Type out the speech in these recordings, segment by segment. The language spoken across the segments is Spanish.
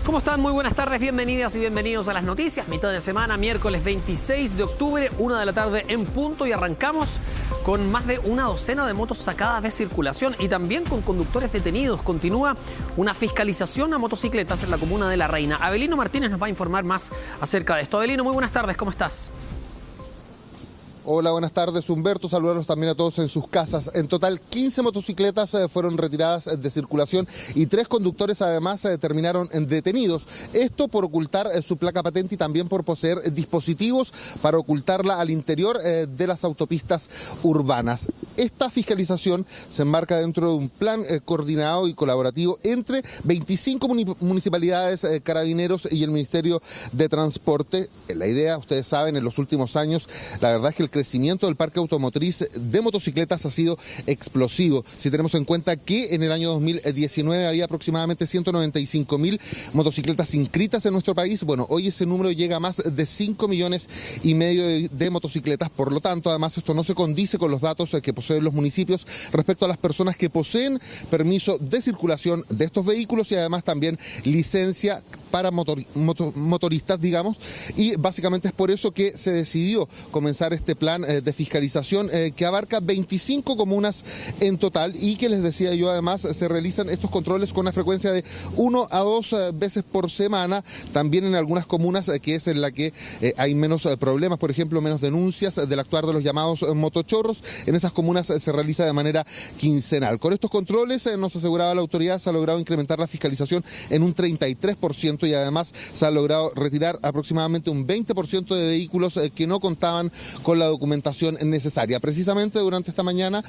¿Cómo están? Muy buenas tardes, bienvenidas y bienvenidos a las noticias. Mitad de semana, miércoles 26 de octubre, 1 de la tarde en punto, y arrancamos con más de una docena de motos sacadas de circulación y también con conductores detenidos. Continúa una fiscalización a motocicletas en la comuna de La Reina. Abelino Martínez nos va a informar más acerca de esto. Abelino, muy buenas tardes, ¿cómo estás? Hola, buenas tardes, Humberto. Saludarlos también a todos en sus casas. En total, 15 motocicletas fueron retiradas de circulación y 3 conductores además terminaron detenidos. Esto por ocultar su placa patente y también por poseer dispositivos para ocultarla al interior de las autopistas urbanas. Esta fiscalización se enmarca dentro de un plan coordinado y colaborativo entre 25 municipalidades, carabineros y el Ministerio de Transporte. La idea, ustedes saben, en los últimos años, la verdad es que el crecimiento del parque automotriz de motocicletas ha sido explosivo. Si tenemos en cuenta que en el año 2019 había aproximadamente 195.000 motocicletas inscritas en nuestro país, bueno, hoy ese número llega a más de 5,5 millones de motocicletas. Por lo tanto, además, esto no se condice con los datos que poseen los municipios respecto a las personas que poseen permiso de circulación de estos vehículos y además también licencia para motoristas, digamos, y básicamente es por eso que se decidió comenzar este plan de fiscalización que abarca 25 comunas en total y que, les decía yo, además se realizan estos controles con una frecuencia de 1 a 2 veces por semana, también en algunas comunas que es en la que hay menos problemas, por ejemplo, menos denuncias del actuar de los llamados motochorros. En esas comunas se realiza de manera quincenal. Con estos controles, nos aseguraba la autoridad, se ha logrado incrementar la fiscalización en un 33%. Y además se ha logrado retirar aproximadamente un 20% de vehículos que no contaban con la documentación necesaria. Precisamente durante esta mañana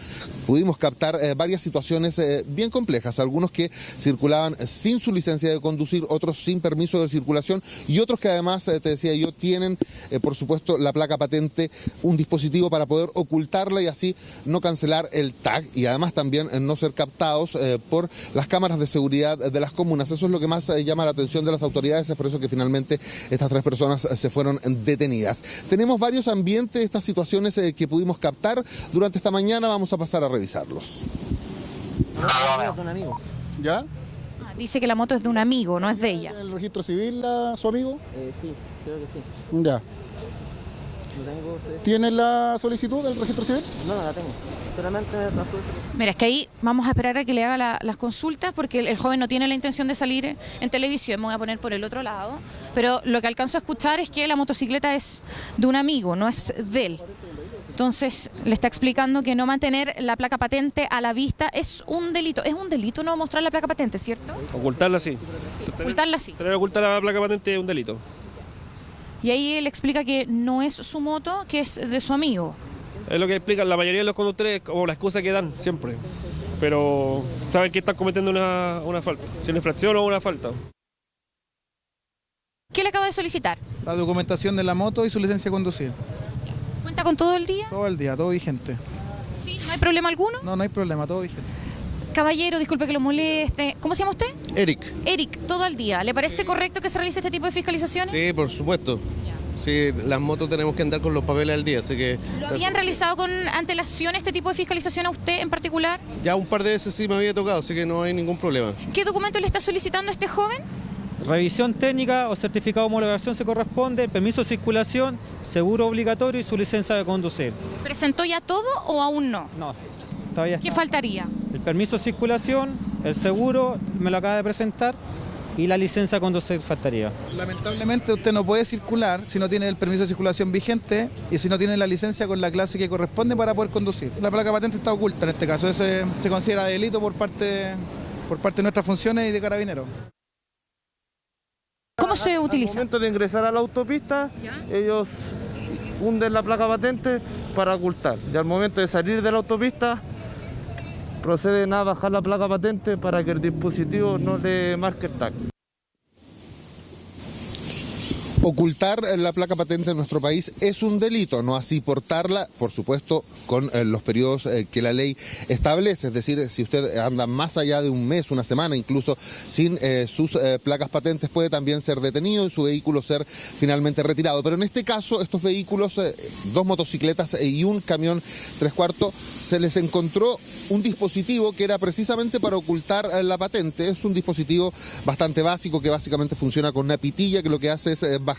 pudimos captar varias situaciones bien complejas, algunos que circulaban sin su licencia de conducir, otros sin permiso de circulación y otros que además, te decía yo, tienen por supuesto la placa patente, un dispositivo para poder ocultarla y así no cancelar el tag y además también no ser captados por las cámaras de seguridad de las comunas. Eso es lo que más llama la atención de las autoridades, es por eso que finalmente estas 3 personas se fueron detenidas. Tenemos varios ambientes, estas situaciones que pudimos captar durante esta mañana, vamos a pasar a revisarlos. Es de un amigo. ¿Ya? Dice que la moto es de un amigo, no es de ella. ¿El registro civil a su amigo? Sí, creo que sí. Ya. No tengo... ¿Tiene la solicitud del registro civil? No, no la tengo. Solamente la suelto. Mira, es que ahí vamos a esperar a que le haga las consultas porque el joven no tiene la intención de salir en televisión. Me voy a poner por el otro lado. Pero lo que alcanzo a escuchar es que la motocicleta es de un amigo, no es de él. Entonces le está explicando que no mantener la placa patente a la vista es un delito. Es un delito no mostrar la placa patente, ¿cierto? Ocultarla sí. Ocultarla sí. Tener ocultada la placa patente es un delito. Y ahí él explica que no es su moto, que es de su amigo. Es lo que explican la mayoría de los conductores, como la excusa que dan siempre. Pero saben que están cometiendo una falta, si una infracción o una falta. ¿Qué le acaba de solicitar? La documentación de la moto y su licencia de conducir. ¿Cuenta con todo el día? Todo el día, todo vigente. Sí, ¿no hay problema alguno? No, no hay problema, todo vigente. Caballero, disculpe que lo moleste. ¿Cómo se llama usted? Eric. Eric, todo el día. ¿Le parece correcto que se realice este tipo de fiscalizaciones? Sí, por supuesto. Sí, las motos tenemos que andar con los papeles al día, así que... ¿Lo habían realizado con antelación este tipo de fiscalización a usted en particular? Ya un par de veces sí me había tocado, así que no hay ningún problema. ¿Qué documento le está solicitando a este joven? Revisión técnica o certificado de homologación se corresponde, permiso de circulación, seguro obligatorio y su licencia de conducir. ¿Presentó ya todo o aún no? No, todavía ¿Qué está. faltaría? El permiso de circulación, el seguro, me lo acaba de presentar, y la licencia de conducir faltaría. Lamentablemente usted no puede circular si no tiene el permiso de circulación vigente y si no tiene la licencia con la clase que corresponde para poder conducir. La placa patente está oculta en este caso, ese se considera delito por parte de nuestras funciones y de carabineros. ¿Cómo se utiliza? Al momento de ingresar a la autopista, ellos hunden la placa patente para ocultar. Y al momento de salir de la autopista, proceden a bajar la placa patente para que el dispositivo no le marque el tag. Ocultar la placa patente en nuestro país es un delito, no así portarla, por supuesto, con los periodos que la ley establece. Es decir, si usted anda más allá de un mes, una semana, incluso sin sus placas patentes, puede también ser detenido y su vehículo ser finalmente retirado. Pero en este caso, estos vehículos, 2 motocicletas y un camión 3/4, se les encontró un dispositivo que era precisamente para ocultar la patente. Es un dispositivo bastante básico que básicamente funciona con una pitilla que lo que hace es bajar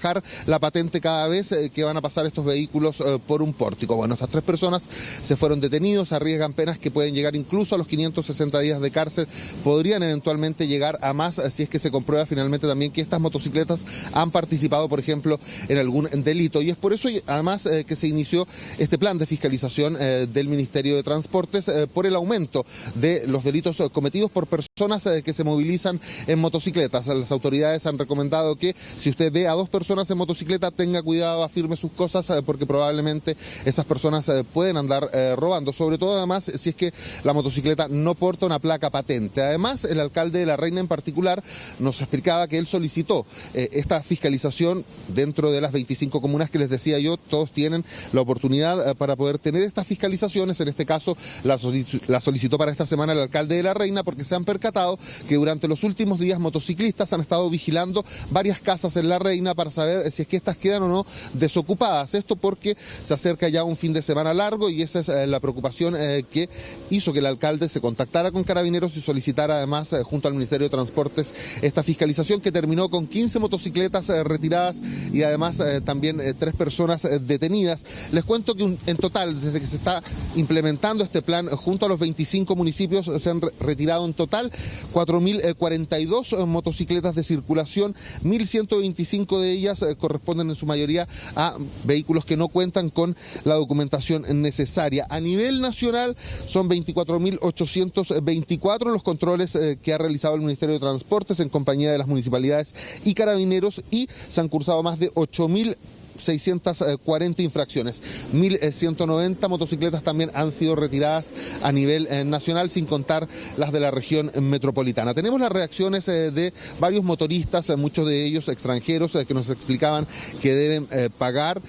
la patente cada vez que van a pasar estos vehículos por un pórtico. Bueno, estas 3 personas se fueron detenidos, arriesgan penas que pueden llegar incluso a los 560 días de cárcel, podrían eventualmente llegar a más si es que se comprueba finalmente también que estas motocicletas han participado, por ejemplo, en algún delito. Y es por eso además que se inició este plan de fiscalización del Ministerio de Transportes por el aumento de los delitos cometidos por personas que se movilizan en motocicletas. Las autoridades han recomendado que si usted ve a 2 personas en motocicleta, tenga cuidado, afirme sus cosas, porque probablemente esas personas pueden andar robando, sobre todo además si es que la motocicleta no porta una placa patente. Además, el alcalde de La Reina en particular nos explicaba que él solicitó esta fiscalización dentro de las 25 comunas que les decía yo. Todos tienen la oportunidad para poder tener estas fiscalizaciones. En este caso la solicitó para esta semana el alcalde de La Reina, porque se han percatado que durante los últimos días motociclistas han estado vigilando varias casas en La Reina para saber si es que estas quedan o no desocupadas. Esto porque se acerca ya un fin de semana largo y esa es la preocupación que hizo que el alcalde se contactara con Carabineros y solicitara además junto al Ministerio de Transportes esta fiscalización, que terminó con 15 motocicletas retiradas y además también 3 personas detenidas. Les cuento que en total, desde que se está implementando este plan junto a los 25 municipios, se han retirado en total 4.042 motocicletas de circulación. 1.125 de ellas corresponden en su mayoría a vehículos que no cuentan con la documentación necesaria. A nivel nacional son 24.824 los controles que ha realizado el Ministerio de Transportes en compañía de las municipalidades y Carabineros, y se han cursado más de 8.640 infracciones. 1.190 motocicletas también han sido retiradas a nivel nacional, sin contar las de la región metropolitana. Tenemos las reacciones de varios motoristas, muchos de ellos extranjeros, que nos explicaban que deben pagar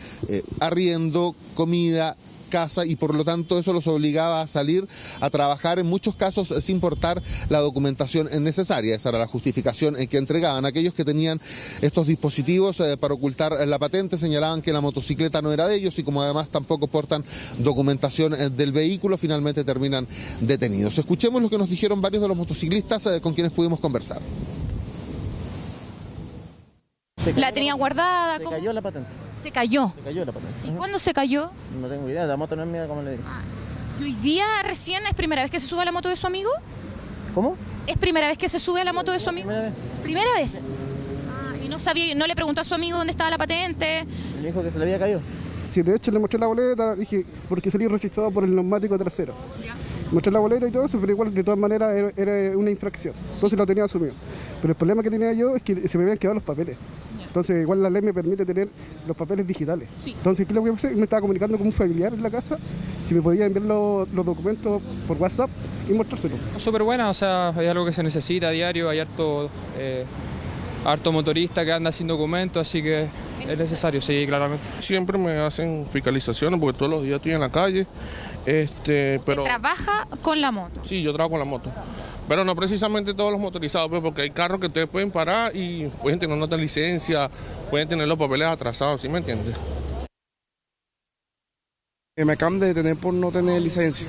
arriendo, comida, casa, y por lo tanto eso los obligaba a salir a trabajar, en muchos casos sin portar la documentación necesaria. Esa era la justificación que entregaban. Aquellos que tenían estos dispositivos para ocultar la patente señalaban que la motocicleta no era de ellos, y como además tampoco portan documentación del vehículo, finalmente terminan detenidos. Escuchemos lo que nos dijeron varios de los motociclistas con quienes pudimos conversar. ¿La tenía guardada? Se cayó la patente. ¿Se cayó? Se cayó la patente. ¿Y cuándo se cayó? No tengo idea, la moto no es mía, como le digo. ¿Y hoy día recién es primera vez que se sube a la moto de su amigo? ¿Cómo? ¿Es primera vez que se sube a la moto de su amigo? Primera vez. ¿Primera vez? Y no sabía, no le preguntó a su amigo dónde estaba la patente. Me dijo que se le había caído. Sí, de hecho le mostré la boleta, dije, porque salí registrado por el neumático trasero. Mostré la boleta y todo eso, pero igual de todas maneras era una infracción. Entonces lo tenía asumido. Pero el problema que tenía yo es que se me habían quedado los papeles. Entonces igual la ley me permite tener los papeles digitales. Sí. Entonces, ¿qué es lo que pasé? Me estaba comunicando con un familiar en la casa, si me podía enviar los documentos por WhatsApp y mostrárselos. Súper buena, o sea, hay algo que se necesita a diario, hay harto motorista que anda sin documentos, así que es necesario, sí, claramente. Siempre me hacen fiscalizaciones porque todos los días estoy en la calle. Pero ¿Trabaja con la moto? Sí, yo trabajo con la moto. Pero no precisamente todos los motorizados, pues, porque hay carros que ustedes pueden parar y pueden tener una licencia, pueden tener los papeles atrasados, ¿sí me entiendes? Me acaban de detener por no tener licencia.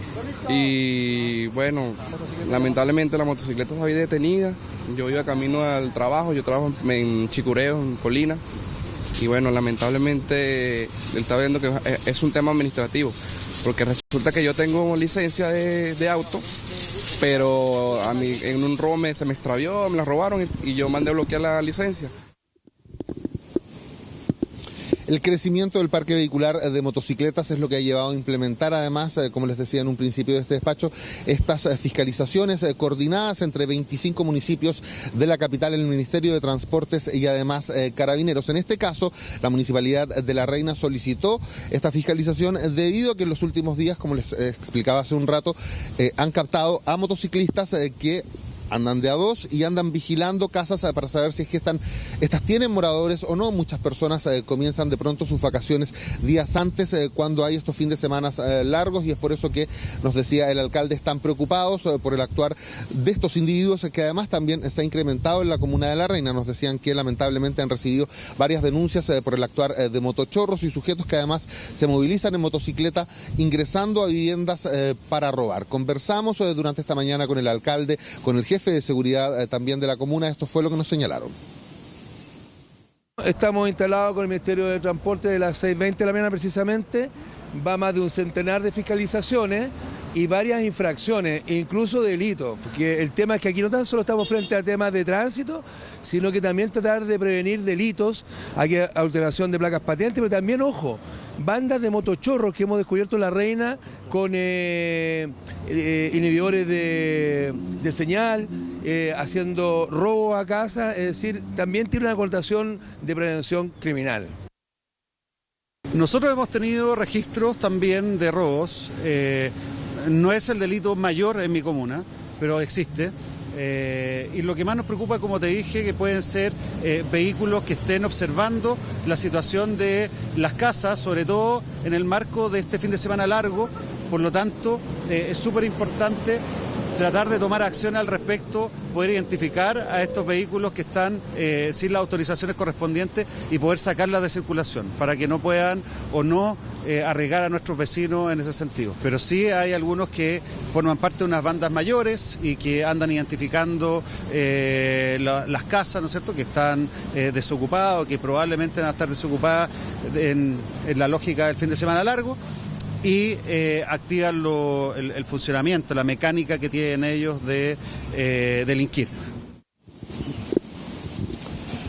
Y bueno, lamentablemente la motocicleta se había detenida. Yo iba camino al trabajo, yo trabajo en Chicureo, en Colina. Y bueno, lamentablemente él está viendo que es un tema administrativo, porque resulta que yo tengo licencia de auto, pero a mí en un robo se me extravió, me la robaron y yo mandé a bloquear la licencia. El crecimiento del parque vehicular de motocicletas es lo que ha llevado a implementar, además, como les decía en un principio de este despacho, estas fiscalizaciones coordinadas entre 25 municipios de la capital, el Ministerio de Transportes y además Carabineros. En este caso, la Municipalidad de La Reina solicitó esta fiscalización debido a que en los últimos días, como les explicaba hace un rato, han captado a motociclistas que andan de a dos y andan vigilando casas para saber si es que estas tienen moradores o no. Muchas personas comienzan de pronto sus vacaciones días antes cuando hay estos fines de semana largos, y es por eso que nos decía el alcalde, están preocupados por el actuar de estos individuos, que además también se ha incrementado en la comuna de La Reina. Nos decían que lamentablemente han recibido varias denuncias por el actuar de motochorros y sujetos que además se movilizan en motocicleta ingresando a viviendas para robar. Conversamos durante esta mañana con el alcalde, con el jefe de seguridad también de la comuna. Esto fue lo que nos señalaron. Estamos instalados con el Ministerio de Transporte de las 6:20 de la mañana precisamente. Va más de un centenar de fiscalizaciones y varias infracciones, incluso delitos, porque el tema es que aquí no tan solo estamos frente a temas de tránsito, sino que también tratar de prevenir delitos, aquí alteración de placas patentes, pero también, ojo, bandas de motochorros que hemos descubierto en La Reina con inhibidores de señal, haciendo robo a casa, es decir, también tiene una connotación de prevención criminal. Nosotros hemos tenido registros también de robos. No es el delito mayor en mi comuna, pero existe. Y lo que más nos preocupa, como te dije, que pueden ser vehículos que estén observando la situación de las casas, sobre todo en el marco de este fin de semana largo. Por lo tanto, es súper importante tratar de tomar acción al respecto, poder identificar a estos vehículos que están sin las autorizaciones correspondientes y poder sacarlas de circulación, para que no puedan o no arriesgar a nuestros vecinos en ese sentido. Pero sí hay algunos que forman parte de unas bandas mayores y que andan identificando las casas, ¿no es cierto?, que están desocupadas o que probablemente van a estar desocupadas en la lógica del fin de semana largo, y activan el funcionamiento, la mecánica que tienen ellos de delinquir.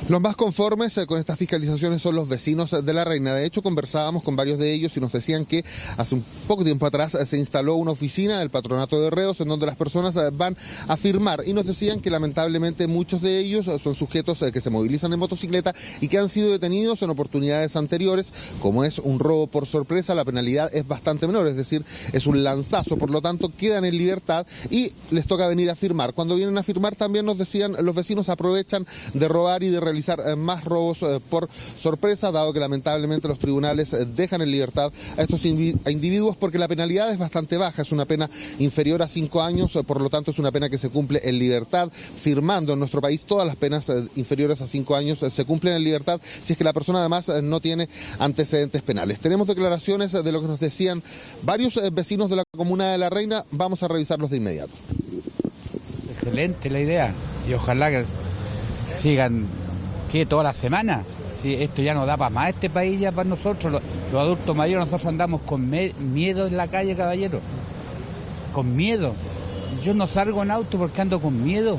Los más conformes con estas fiscalizaciones son los vecinos de La Reina. De hecho, conversábamos con varios de ellos y nos decían que hace un poco tiempo atrás se instaló una oficina del Patronato de Reos en donde las personas van a firmar, y nos decían que lamentablemente muchos de ellos son sujetos que se movilizan en motocicleta y que han sido detenidos en oportunidades anteriores. Como es un robo por sorpresa, la penalidad es bastante menor, es decir, es un lanzazo, por lo tanto quedan en libertad y les toca venir a firmar. Cuando vienen a firmar, también nos decían, los vecinos aprovechan de robar y de realizar más robos por sorpresa, dado que lamentablemente los tribunales dejan en libertad a estos individuos porque la penalidad es bastante baja, es una pena inferior a 5 años, por lo tanto es una pena que se cumple en libertad, firmando. En nuestro país todas las penas inferiores a 5 años se cumplen en libertad si es que la persona además no tiene antecedentes penales. Tenemos declaraciones de lo que nos decían varios vecinos de la comuna de La Reina, vamos a revisarlos de inmediato. Excelente la idea, y ojalá que sigan toda la semana. Si esto ya no da para más este país, ya para nosotros, los adultos mayores, nosotros andamos con miedo en la calle, caballero. Con miedo. Yo no salgo en auto porque ando con miedo.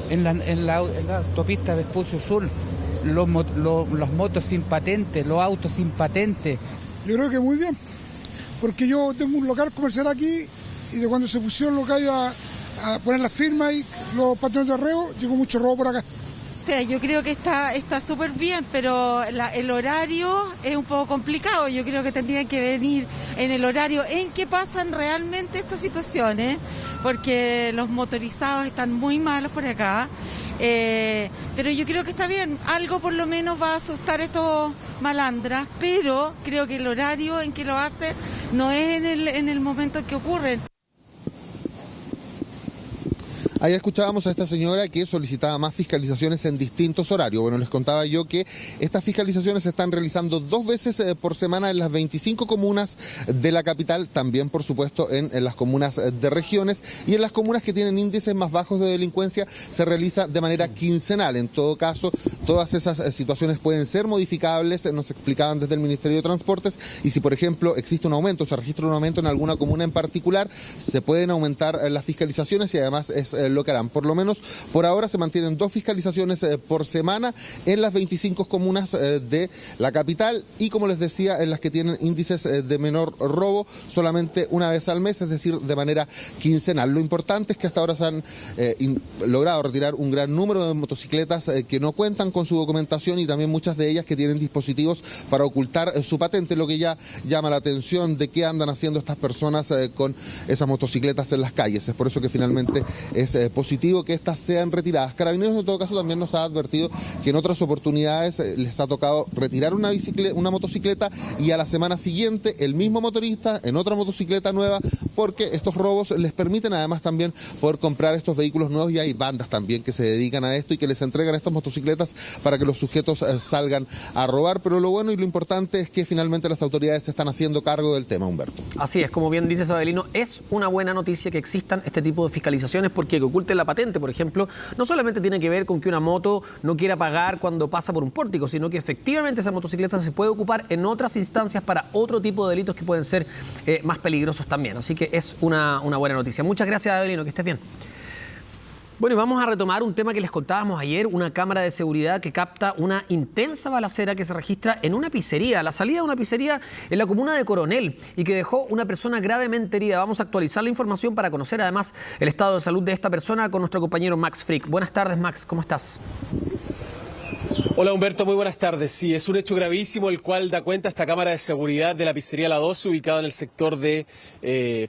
En la autopista Vespucio Sur, los motos sin patente, los autos sin patente. Yo creo que muy bien, porque yo tengo un local comercial aquí y de cuando se pusieron los gallos a poner las firmas y los patrones de arreo, llegó mucho robo por acá. O sea, yo creo que está súper bien, pero el horario es un poco complicado. Yo creo que tendrían que venir en el horario en que pasan realmente estas situaciones, porque los motorizados están muy malos por acá. Pero yo creo que está bien, algo por lo menos va a asustar a estos malandras, pero creo que el horario en que lo hacen no es en el momento en que ocurren. Ahí escuchábamos a esta señora que solicitaba más fiscalizaciones en distintos horarios. Bueno, les contaba yo que estas fiscalizaciones se están realizando 2 veces por semana en las 25 comunas de la capital, también por supuesto en las comunas de regiones, y en las comunas que tienen índices más bajos de delincuencia se realiza de manera quincenal. En todo caso, todas esas situaciones pueden ser modificables, nos explicaban desde el Ministerio de Transportes, y si por ejemplo existe un aumento, se registra un aumento en alguna comuna en particular, se pueden aumentar las fiscalizaciones y además es lo que harán. Por lo menos por ahora se mantienen 2 fiscalizaciones por semana en las 25 comunas de la capital, y como les decía, en las que tienen índices de menor robo solamente una vez al mes, es decir, de manera quincenal. Lo importante es que hasta ahora se han logrado retirar un gran número de motocicletas que no cuentan con su documentación, y también muchas de ellas que tienen dispositivos para ocultar su patente, lo que ya llama la atención de qué andan haciendo estas personas con esas motocicletas en las calles. Es por eso que finalmente es positivo que estas sean retiradas. Carabineros en todo caso también nos ha advertido que en otras oportunidades les ha tocado retirar una motocicleta y a la semana siguiente el mismo motorista en otra motocicleta nueva, porque estos robos les permiten además también poder comprar estos vehículos nuevos, y hay bandas también que se dedican a esto y que les entregan estas motocicletas para que los sujetos salgan a robar. Pero lo bueno y lo importante es que finalmente las autoridades se están haciendo cargo del tema, Humberto. Así es, como bien dice Sabelino, es una buena noticia que existan este tipo de fiscalizaciones, porque que oculten la patente, por ejemplo, no solamente tiene que ver con que una moto no quiera pagar cuando pasa por un pórtico, sino que efectivamente esa motocicleta se puede ocupar en otras instancias para otro tipo de delitos que pueden ser más peligrosos también. Así que es una buena noticia. Muchas gracias, Sabelino, que estés bien. Bueno, y vamos a retomar un tema que les contábamos ayer, una cámara de seguridad que capta una intensa balacera que se registra en una pizzería, la salida de una pizzería en la comuna de Coronel, y que dejó una persona gravemente herida. Vamos a actualizar la información para conocer además el estado de salud de esta persona con nuestro compañero Max Frick. Buenas tardes, Max, ¿cómo estás? Hola Humberto, muy buenas tardes. Sí, es un hecho gravísimo el cual da cuenta esta cámara de seguridad de la pizzería La 12, ubicada en el sector de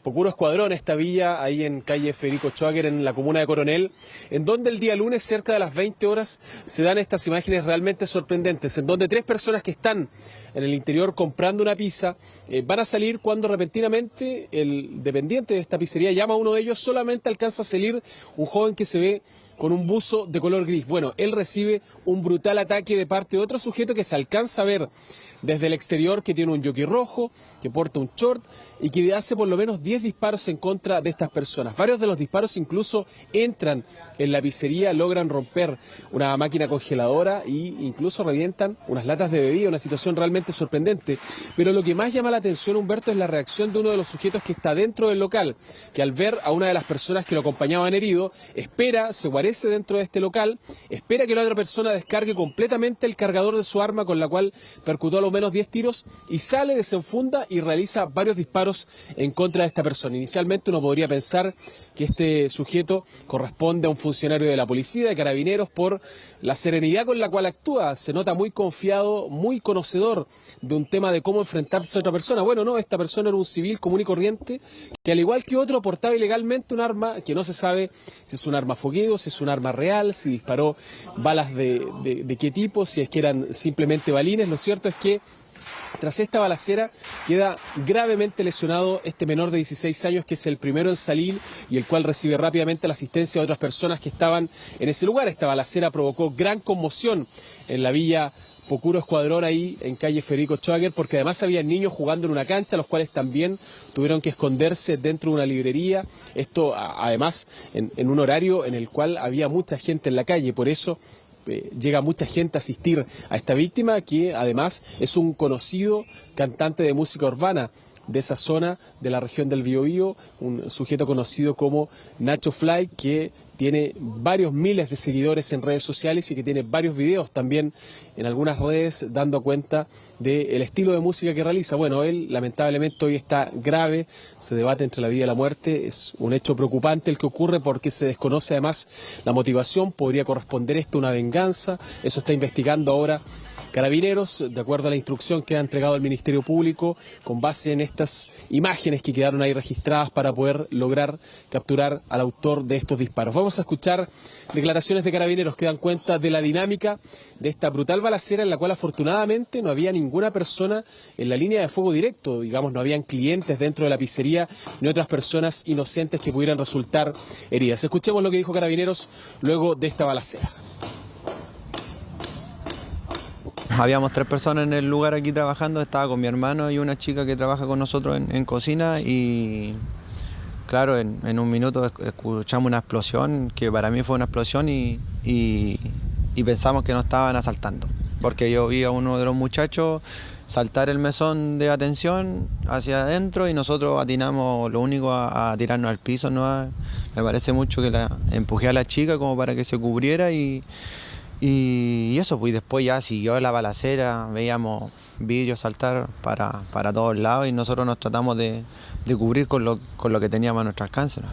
Pocuro Escuadrón, esta villa ahí en calle Federico Schwager, en la comuna de Coronel, en donde el día lunes, cerca de las 20 horas, se dan estas imágenes realmente sorprendentes, en donde 3 personas que están en el interior comprando una pizza van a salir cuando repentinamente el dependiente de esta pizzería llama a uno de ellos. Solamente alcanza a salir un joven que se ve con un buzo de color gris. Bueno, él recibe un brutal ataque de parte de otro sujeto que se alcanza a ver desde el exterior, que tiene un jockey rojo, que porta un short y que hace por lo menos 10 disparos en contra de estas personas. Varios de los disparos incluso entran en la pizzería, logran romper una máquina congeladora e incluso revientan unas latas de bebida, una situación realmente sorprendente. Pero lo que más llama la atención, Humberto, es la reacción de uno de los sujetos que está dentro del local, que al ver a una de las personas que lo acompañaban herido, espera, se guarece dentro de este local, espera que la otra persona descargue completamente el cargador de su arma, con la cual percutó a lo menos 10 tiros, y sale, desenfunda y realiza varios disparos en contra de esta persona. Inicialmente uno podría pensar que este sujeto corresponde a un funcionario de la policía, de Carabineros, por la serenidad con la cual actúa. Se nota muy confiado, muy conocedor de un tema de cómo enfrentarse a otra persona. Bueno, no, esta persona era un civil común y corriente que, al igual que otro, portaba ilegalmente un arma que no se sabe si es un arma fogueo, si es un arma real, si disparó balas de qué tipo, si es que eran simplemente balines. Lo cierto es que tras esta balacera queda gravemente lesionado este menor de 16 años, que es el primero en salir y el cual recibe rápidamente la asistencia de otras personas que estaban en ese lugar. Esta balacera provocó gran conmoción en la villa Pocuro Escuadrón, ahí en calle Federico Schwager, porque además había niños jugando en una cancha, los cuales también tuvieron que esconderse dentro de una librería. Esto además en un horario en el cual había mucha gente en la calle. Por eso llega mucha gente a asistir a esta víctima, que además es un conocido cantante de música urbana de esa zona de la región del Biobío, un sujeto conocido como Nacho Fly, que tiene varios miles de seguidores en redes sociales y que tiene varios videos también en algunas redes dando cuenta del estilo de música que realiza. Bueno, él lamentablemente hoy está grave, se debate entre la vida y la muerte. Es un hecho preocupante el que ocurre, porque se desconoce además la motivación. Podría corresponder esto a una venganza, eso está investigando ahora Carabineros, de acuerdo a la instrucción que ha entregado el Ministerio Público, con base en estas imágenes que quedaron ahí registradas para poder lograr capturar al autor de estos disparos. Vamos a escuchar declaraciones de Carabineros que dan cuenta de la dinámica de esta brutal balacera, en la cual afortunadamente no había ninguna persona en la línea de fuego directo, digamos, no habían clientes dentro de la pizzería ni otras personas inocentes que pudieran resultar heridas. Escuchemos lo que dijo Carabineros luego de esta balacera. Habíamos 3 personas en el lugar aquí trabajando, estaba con mi hermano y una chica que trabaja con nosotros en cocina, y claro, en un minuto escuchamos una explosión, que para mí fue una explosión, y pensamos que nos estaban asaltando, porque yo vi a uno de los muchachos saltar el mesón de atención hacia adentro y nosotros atinamos lo único a tirarnos al piso, ¿no? Me parece mucho que la empujé a la chica como para que se cubriera y eso, pues después ya siguió la balacera, veíamos vidrios saltar para todos lados y nosotros nos tratamos de cubrir con lo que teníamos a nuestro alcance, ¿no?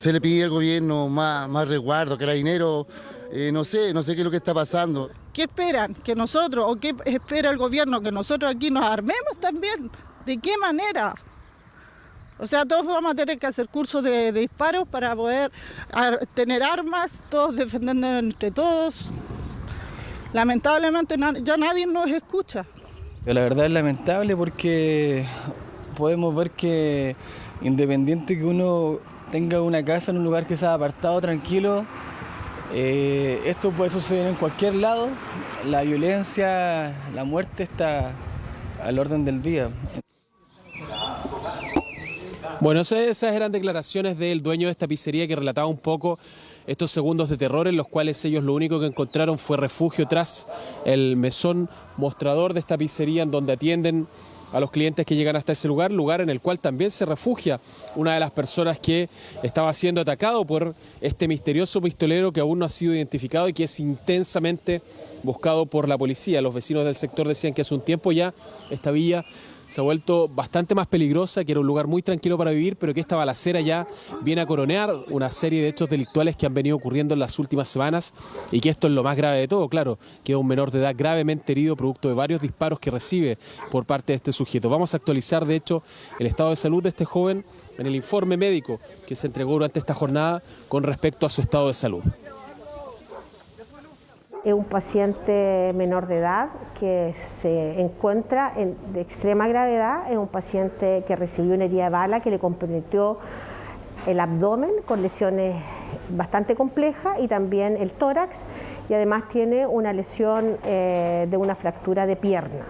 Se le pide al gobierno más resguardo, Carabineros, no sé qué es lo que está pasando. ¿Qué esperan? ¿Que nosotros, o qué espera el gobierno? ¿Que nosotros aquí nos armemos también? ¿De qué manera? O sea, todos vamos a tener que hacer cursos de disparos para poder tener armas, todos defendiendo entre todos. Lamentablemente ya nadie nos escucha. La verdad es lamentable porque podemos ver que independiente que uno tenga una casa en un lugar que sea apartado, tranquilo, esto puede suceder en cualquier lado. La violencia, la muerte está al orden del día. Bueno, esas eran declaraciones del dueño de esta pizzería que relataba un poco estos segundos de terror en los cuales ellos lo único que encontraron fue refugio tras el mesón mostrador de esta pizzería en donde atienden a los clientes que llegan hasta ese lugar en el cual también se refugia una de las personas que estaba siendo atacado por este misterioso pistolero que aún no ha sido identificado y que es intensamente buscado por la policía. Los vecinos del sector decían que hace un tiempo ya esta villa se ha vuelto bastante más peligrosa, que era un lugar muy tranquilo para vivir, pero que esta balacera ya viene a coronear una serie de hechos delictuales que han venido ocurriendo en las últimas semanas y que esto es lo más grave de todo, claro, queda un menor de edad gravemente herido producto de varios disparos que recibe por parte de este sujeto. Vamos a actualizar, de hecho, el estado de salud de este joven en el informe médico que se entregó durante esta jornada con respecto a su estado de salud. Es un paciente menor de edad que se encuentra de extrema gravedad, es un paciente que recibió una herida de bala que le comprometió el abdomen con lesiones bastante complejas y también el tórax, y además tiene una lesión de una fractura de pierna.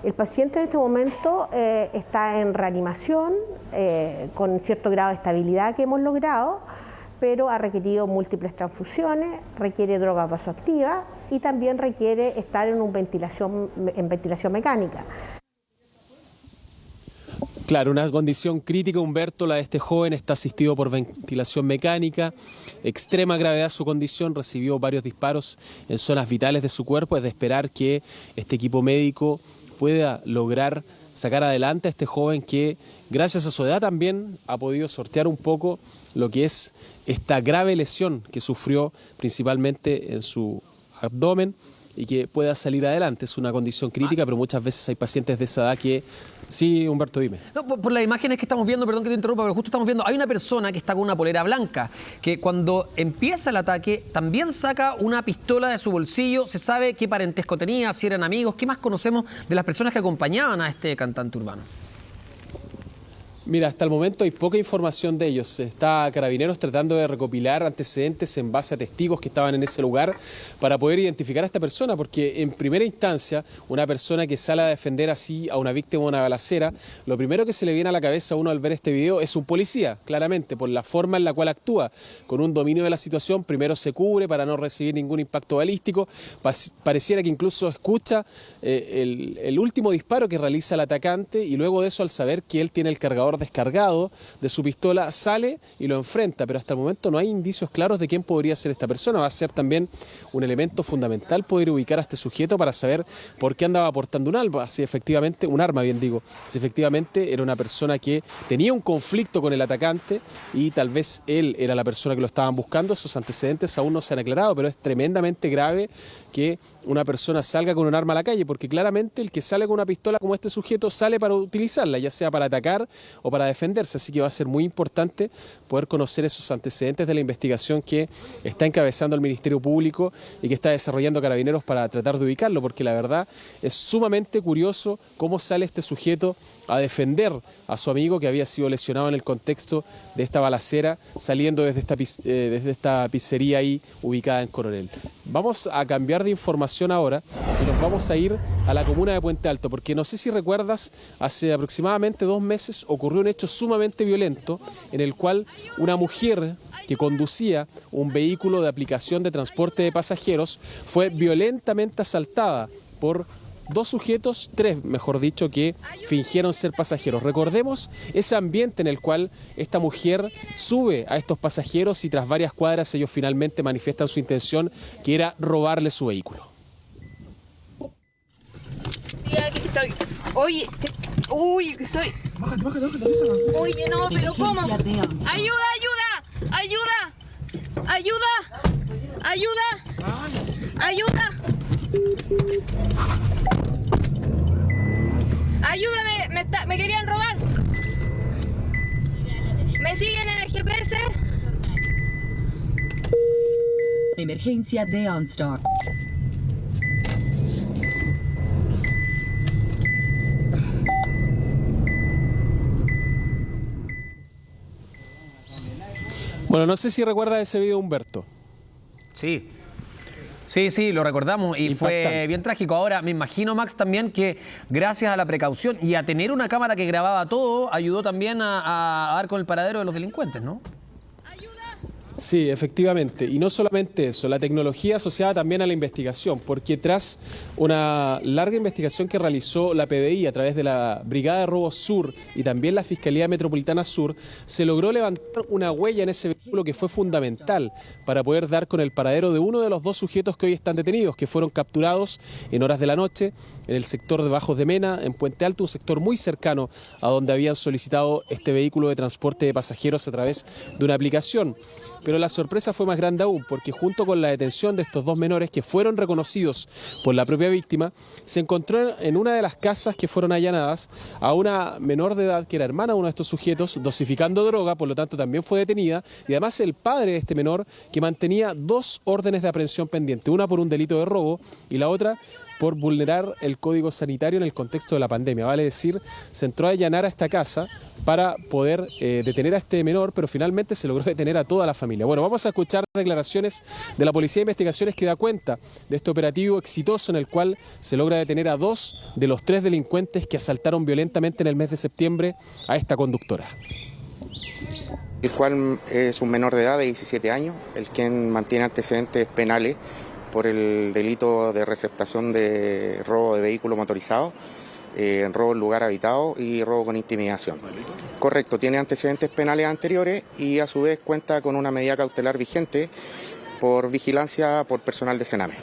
El paciente en este momento está en reanimación con cierto grado de estabilidad que hemos logrado, pero ha requerido múltiples transfusiones, requiere drogas vasoactivas y también requiere estar en ventilación mecánica. Claro, una condición crítica, Humberto, la de este joven, está asistido por ventilación mecánica, extrema gravedad su condición, recibió varios disparos en zonas vitales de su cuerpo. Es de esperar que este equipo médico pueda lograr sacar adelante a este joven que, gracias a su edad también, ha podido sortear un poco lo que es esta grave lesión que sufrió principalmente en su abdomen y que pueda salir adelante. Es una condición crítica, pero muchas veces hay pacientes de esa edad que... Sí, Humberto, dime. No, por las imágenes que estamos viendo, perdón que te interrumpa, pero justo estamos viendo, hay una persona que está con una polera blanca, que cuando empieza el ataque también saca una pistola de su bolsillo. ¿Se sabe qué parentesco tenía, si eran amigos? ¿Qué más conocemos de las personas que acompañaban a este cantante urbano? Mira, hasta el momento hay poca información de ellos. Está Carabineros tratando de recopilar antecedentes en base a testigos que estaban en ese lugar para poder identificar a esta persona, porque en primera instancia, una persona que sale a defender así a una víctima de una balacera, lo primero que se le viene a la cabeza a uno al ver este video es un policía, claramente, por la forma en la cual actúa, con un dominio de la situación. Primero se cubre para no recibir ningún impacto balístico, pareciera que incluso escucha el último disparo que realiza el atacante y luego de eso, al saber que él tiene el cargador descargado de su pistola, sale y lo enfrenta, pero hasta el momento no hay indicios claros de quién podría ser esta persona. Va a ser también un elemento fundamental poder ubicar a este sujeto para saber por qué andaba portando un arma, si efectivamente era una persona que tenía un conflicto con el atacante y tal vez él era la persona que lo estaban buscando. Esos antecedentes aún no se han aclarado, pero es tremendamente grave que una persona salga con un arma a la calle, porque claramente el que sale con una pistola como este sujeto sale para utilizarla, ya sea para atacar o para defenderse. Así que va a ser muy importante poder conocer esos antecedentes de la investigación que está encabezando el Ministerio Público y que está desarrollando Carabineros para tratar de ubicarlo, porque la verdad es sumamente curioso cómo sale este sujeto a defender a su amigo que había sido lesionado en el contexto de esta balacera, saliendo desde esta pizzería ahí ubicada en Coronel. Vamos a cambiar de información ahora y nos vamos a ir a la comuna de Puente Alto, porque no sé si recuerdas, hace aproximadamente 2 meses ocurrió un hecho sumamente violento en el cual una mujer que conducía un vehículo de aplicación de transporte de pasajeros fue violentamente asaltada por 2 sujetos, 3 mejor dicho, que fingieron ser pasajeros. Recordemos ese ambiente en el cual esta mujer sube a estos pasajeros y tras varias cuadras ellos finalmente manifiestan su intención, que era robarle su vehículo. Sí, aquí estoy. Oye, uy, soy... Bájate. Oye, no, pero ¿cómo? ¡Ayuda! ¡Ayúdame! ¡Me querían robar! ¿Me siguen en el GPS? Emergencia de OnStar. Bueno, no sé si recuerda ese video, Humberto. Sí. Sí, lo recordamos y Impactante. fue bien trágico. Ahora, me imagino, Max, también que gracias a la precaución y a tener una cámara que grababa todo, ayudó también a dar con el paradero de los delincuentes, ¿no? Sí, efectivamente. Y no solamente eso, la tecnología asociada también a la investigación, porque tras una larga investigación que realizó la PDI a través de la Brigada de Robo Sur y también la Fiscalía Metropolitana Sur, se logró levantar una huella en ese vehículo que fue fundamental para poder dar con el paradero de uno de los dos sujetos que hoy están detenidos, que fueron capturados en horas de la noche en el sector de Bajos de Mena, en Puente Alto, un sector muy cercano a donde habían solicitado este vehículo de transporte de pasajeros a través de una aplicación. Pero la sorpresa fue más grande aún, porque junto con la detención de estos dos menores que fueron reconocidos por la propia víctima, se encontró en una de las casas que fueron allanadas a una menor de edad que era hermana de uno de estos sujetos, dosificando droga, por lo tanto también fue detenida, y además el padre de este menor que mantenía dos órdenes de aprehensión pendientes, una por un delito de robo y la otra por vulnerar el código sanitario en el contexto de la pandemia. Vale decir, se entró a allanar a esta casa para poder detener a este menor, pero finalmente se logró detener a toda la familia. Bueno, vamos a escuchar declaraciones de la Policía de Investigaciones que da cuenta de este operativo exitoso en el cual se logra detener a dos de los tres delincuentes que asaltaron violentamente en el mes de septiembre a esta conductora. El cual es un menor de edad de 17 años, el quien mantiene antecedentes penales por el delito de receptación de robo de vehículo motorizado, robo en lugar habitado y robo con intimidación. Correcto, tiene antecedentes penales anteriores y a su vez cuenta con una medida cautelar vigente por vigilancia por personal de Sename.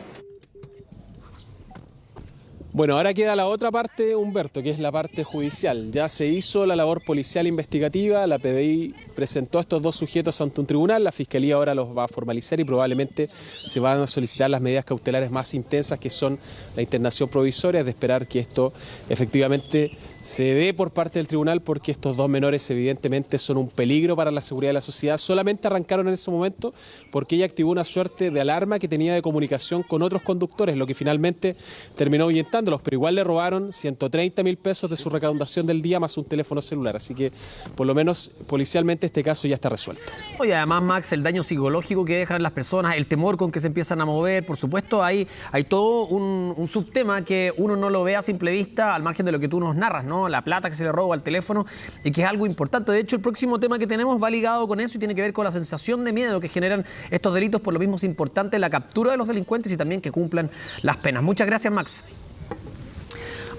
Bueno, ahora queda la otra parte, Humberto, que es la parte judicial. Ya se hizo la labor policial investigativa, la PDI presentó a estos dos sujetos ante un tribunal, la Fiscalía ahora los va a formalizar y probablemente se van a solicitar las medidas cautelares más intensas, que son la internación provisoria, es de esperar que esto efectivamente se dé por parte del tribunal, porque estos dos menores evidentemente son un peligro para la seguridad de la sociedad. Solamente arrancaron en ese momento porque ella activó una suerte de alarma que tenía de comunicación con otros conductores, lo que finalmente terminó ahuyentándolos, pero igual le robaron 130.000 pesos de su recaudación del día más un teléfono celular, así que por lo menos policialmente este caso ya está resuelto. Oye, además, Max, el daño psicológico que dejan las personas, el temor con que se empiezan a mover, por supuesto hay todo un subtema que uno no lo ve a simple vista, al margen de lo que tú nos narras, ¿no? La plata que se le roba al teléfono y que es algo importante. De hecho, el próximo tema que tenemos va ligado con eso y tiene que ver con la sensación de miedo que generan estos delitos. Por lo mismo es importante la captura de los delincuentes y también que cumplan las penas. Muchas gracias, Max.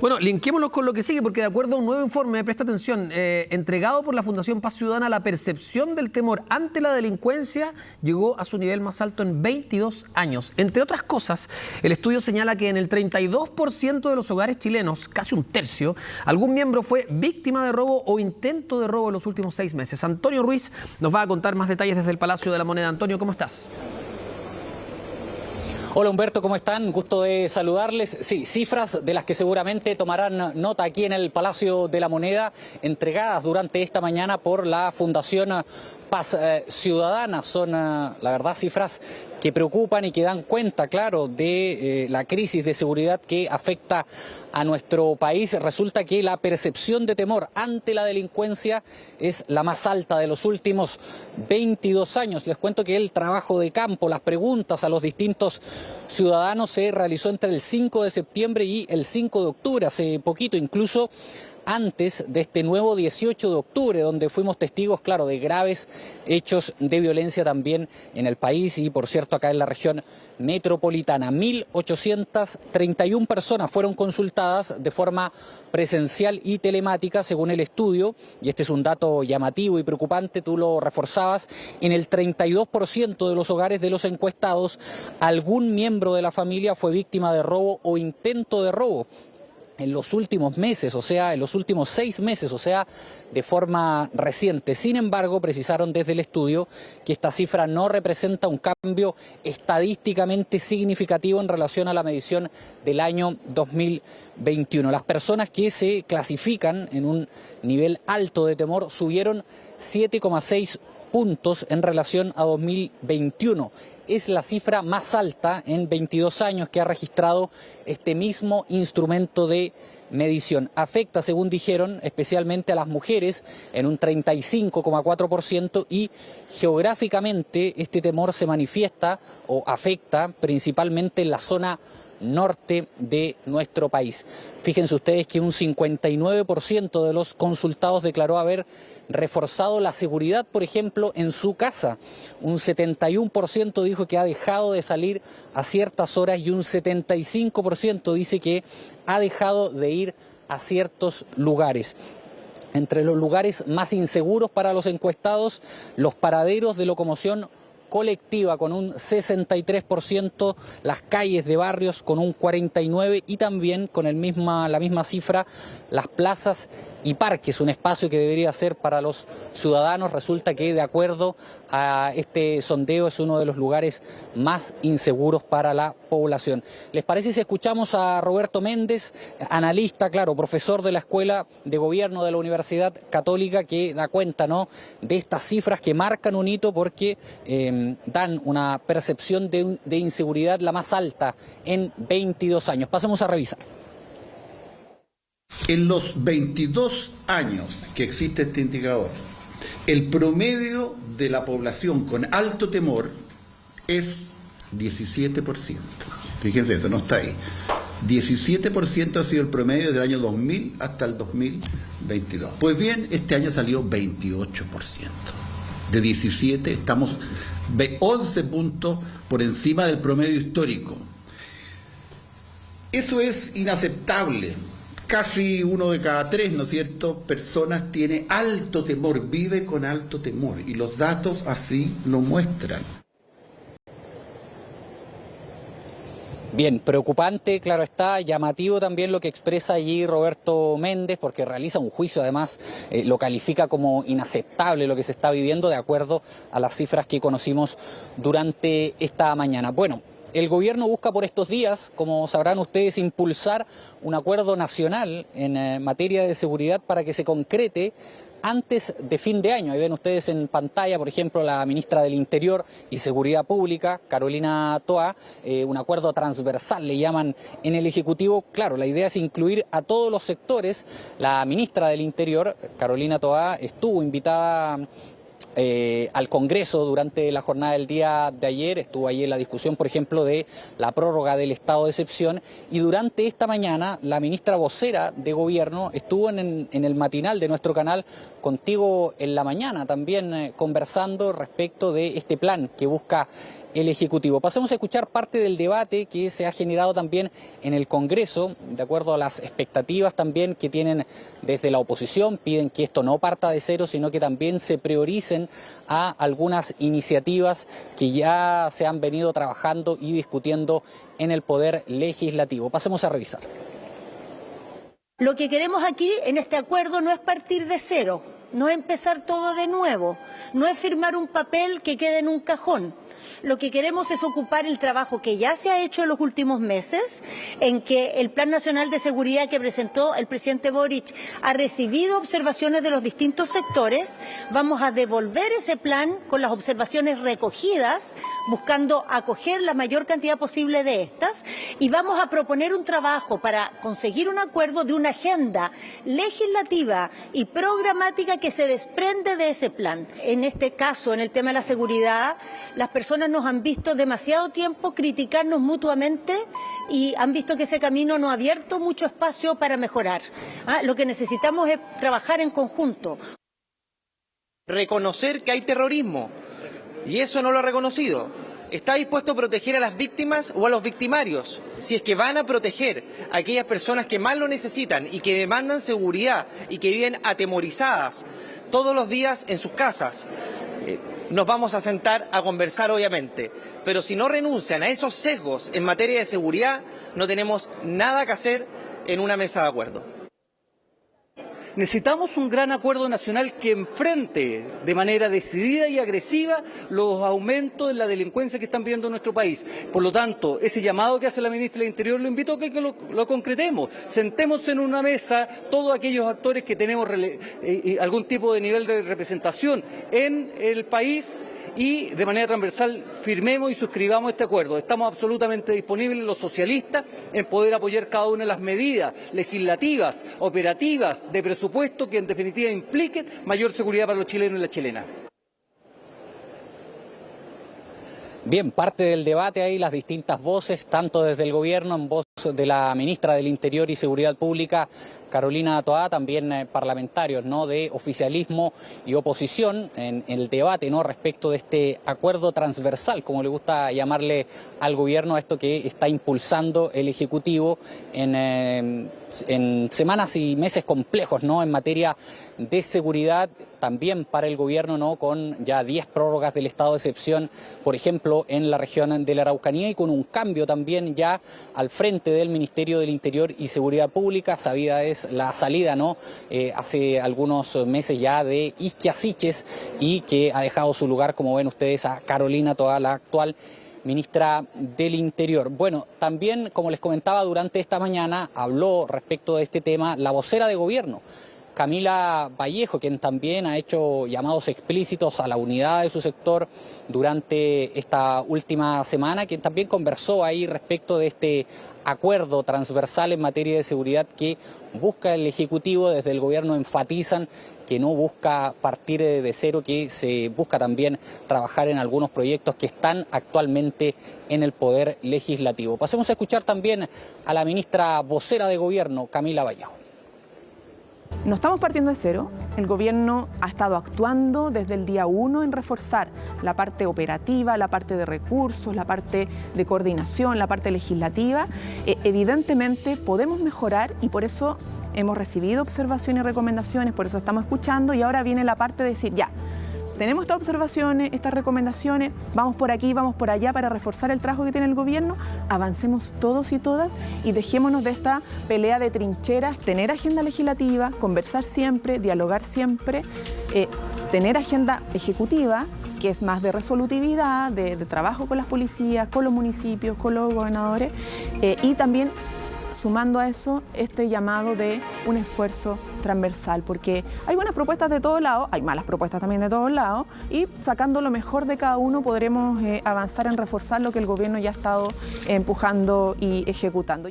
Bueno, linkémonos con lo que sigue, porque de acuerdo a un nuevo informe, presta atención, entregado por la Fundación Paz Ciudadana, la percepción del temor ante la delincuencia llegó a su nivel más alto en 22 años. Entre otras cosas, el estudio señala que en el 32% de los hogares chilenos, casi un tercio, algún miembro fue víctima de robo o intento de robo en los últimos 6 meses. Antonio Ruiz nos va a contar más detalles desde el Palacio de la Moneda. Antonio, ¿cómo estás? Hola Humberto, ¿cómo están? Gusto de saludarles. Sí, cifras de las que seguramente tomarán nota aquí en el Palacio de la Moneda, entregadas durante esta mañana por la Fundación Paz Ciudadana. Son, la verdad, cifras que preocupan y que dan cuenta, claro, de la crisis de seguridad que afecta a nuestro país. Resulta que la percepción de temor ante la delincuencia es la más alta de los últimos 22 años. Les cuento que el trabajo de campo, las preguntas a los distintos ciudadanos se realizó entre el 5 de septiembre y el 5 de octubre, hace poquito, incluso antes de este nuevo 18 de octubre, donde fuimos testigos, claro, de graves hechos de violencia también en el país y, por cierto, acá en la región metropolitana. 1.831 personas fueron consultadas de forma presencial y telemática, según el estudio, y este es un dato llamativo y preocupante, tú lo reforzabas. En el 32% de los hogares de los encuestados, algún miembro de la familia fue víctima de robo o intento de robo en los últimos meses, o sea, en los últimos 6 meses, o sea, de forma reciente. Sin embargo, precisaron desde el estudio que esta cifra no representa un cambio estadísticamente significativo en relación a la medición del año 2021. Las personas que se clasifican en un nivel alto de temor subieron 7,6 puntos en relación a 2021. Es la cifra más alta en 22 años que ha registrado este mismo instrumento de medición. Afecta, según dijeron, especialmente a las mujeres en un 35,4% y geográficamente este temor se manifiesta o afecta principalmente en la zona norte de nuestro país. Fíjense ustedes que un 59% de los consultados declaró haber reforzado la seguridad, por ejemplo, en su casa. Un 71% dijo que ha dejado de salir a ciertas horas y un 75% dice que ha dejado de ir a ciertos lugares. Entre los lugares más inseguros para los encuestados, los paraderos de locomoción colectiva con un 63%, las calles de barrios con un 49% y también con la misma cifra las plazas y parques, un espacio que debería ser para los ciudadanos. Resulta que de acuerdo a este sondeo es uno de los lugares más inseguros para la población. ¿Les parece si escuchamos a Roberto Méndez, analista, claro, profesor de la Escuela de Gobierno de la Universidad Católica, que da cuenta, ¿no?, de estas cifras que marcan un hito porque dan una percepción de inseguridad la más alta en 22 años? Pasemos a revisar. En los 22 años que existe este indicador, el promedio de la población con alto temor es 17%. Fíjense, eso no está ahí. 17% ha sido el promedio del año 2000 hasta el 2022. Pues bien, este año salió 28%. De 17 estamos 11 puntos por encima del promedio histórico. Eso es inaceptable. Casi 1 de cada 3, ¿no es cierto?, personas tiene alto temor, vive con alto temor, y los datos así lo muestran. Bien, preocupante, claro está, llamativo también lo que expresa allí Roberto Méndez, porque realiza un juicio, además lo califica como inaceptable lo que se está viviendo de acuerdo a las cifras que conocimos durante esta mañana. Bueno, el gobierno busca por estos días, como sabrán ustedes, impulsar un acuerdo nacional en materia de seguridad para que se concrete antes de fin de año. Ahí ven ustedes en pantalla, por ejemplo, la ministra del Interior y Seguridad Pública, Carolina Toá, un acuerdo transversal, le llaman en el Ejecutivo. Claro, la idea es incluir a todos los sectores. La ministra del Interior, Carolina Toá, estuvo invitada al Congreso durante la jornada del día de ayer, estuvo allí en la discusión, por ejemplo, de la prórroga del estado de excepción, y durante esta mañana la ministra vocera de Gobierno estuvo en el matinal de nuestro canal Contigo en la Mañana, también conversando respecto de este plan que busca el Ejecutivo. Pasemos a escuchar parte del debate que se ha generado también en el Congreso, de acuerdo a las expectativas también que tienen desde la oposición. Piden que esto no parta de cero, sino que también se prioricen a algunas iniciativas que ya se han venido trabajando y discutiendo en el Poder Legislativo. Pasemos a revisar. Lo que queremos aquí en este acuerdo no es partir de cero, no es empezar todo de nuevo, no es firmar un papel que quede en un cajón. Lo que queremos es ocupar el trabajo que ya se ha hecho en los últimos meses, en que el Plan Nacional de Seguridad que presentó el presidente Boric ha recibido observaciones de los distintos sectores. Vamos a devolver ese plan con las observaciones recogidas, buscando acoger la mayor cantidad posible de estas, y vamos a proponer un trabajo para conseguir un acuerdo de una agenda legislativa y programática que se desprende de ese plan. En este caso, en el tema de la seguridad, las personas nos han visto demasiado tiempo criticarnos mutuamente y han visto que ese camino no ha abierto mucho espacio para mejorar. Lo que necesitamos es trabajar en conjunto. Reconocer que hay terrorismo, y eso no lo ha reconocido. ¿Está dispuesto a proteger a las víctimas o a los victimarios? Si es que van a proteger a aquellas personas que más lo necesitan y que demandan seguridad y que viven atemorizadas todos los días en sus casas, nos vamos a sentar a conversar, obviamente, pero si no renuncian a esos sesgos en materia de seguridad, no tenemos nada que hacer en una mesa de acuerdo. Necesitamos un gran acuerdo nacional que enfrente de manera decidida y agresiva los aumentos de la delincuencia que están viviendo en nuestro país. Por lo tanto, ese llamado que hace la ministra del Interior lo invito a que lo concretemos. Sentemos en una mesa todos aquellos actores que tenemos algún tipo de nivel de representación en el país y de manera transversal firmemos y suscribamos este acuerdo. Estamos absolutamente disponibles los socialistas en poder apoyar cada una de las medidas legislativas, operativas, de presupuesto que en definitiva impliquen mayor seguridad para los chilenos y las chilenas. Bien, parte del debate ahí, las distintas voces, tanto desde el gobierno, en voz de la ministra del Interior y Seguridad Pública, Carolina Toá, también parlamentarios, ¿no?, de oficialismo y oposición en el debate, ¿no?, respecto de este acuerdo transversal, como le gusta llamarle al gobierno, a esto que está impulsando el Ejecutivo en semanas y meses complejos, ¿no?, en materia de seguridad, también para el gobierno, ¿no?, con ya 10 prórrogas del estado de excepción, por ejemplo, en la región de la Araucanía, y con un cambio también ya al frente del Ministerio del Interior y Seguridad Pública. Sabida es la salida, ¿no?, hace algunos meses ya de Isquia Siches, y que ha dejado su lugar, como ven ustedes, a Carolina Toá, la actual ministra del Interior. Bueno, también, como les comentaba, durante esta mañana habló respecto de este tema la vocera de gobierno, Camila Vallejo, quien también ha hecho llamados explícitos a la unidad de su sector durante esta última semana, quien también conversó ahí respecto de este acuerdo transversal en materia de seguridad que busca el Ejecutivo. Desde el gobierno enfatizan que no busca partir de cero, que se busca también trabajar en algunos proyectos que están actualmente en el Poder Legislativo. Pasemos a escuchar también a la ministra vocera de gobierno, Camila Vallejo. No estamos partiendo de cero. El gobierno ha estado actuando desde el día 1 en reforzar la parte operativa, la parte de recursos, la parte de coordinación, la parte legislativa. Evidentemente podemos mejorar y por eso hemos recibido observaciones y recomendaciones, por eso estamos escuchando, y ahora viene la parte de decir, ya, tenemos estas observaciones, estas recomendaciones, vamos por aquí, vamos por allá para reforzar el trabajo que tiene el gobierno, avancemos todos y todas y dejémonos de esta pelea de trincheras, tener agenda legislativa, conversar siempre, dialogar siempre, tener agenda ejecutiva, que es más de resolutividad, de trabajo con las policías, con los municipios, con los gobernadores, y también sumando a eso este llamado de un esfuerzo transversal, porque hay buenas propuestas de todos lados, hay malas propuestas también de todos lados, y sacando lo mejor de cada uno podremos avanzar en reforzar lo que el gobierno ya ha estado empujando y ejecutando.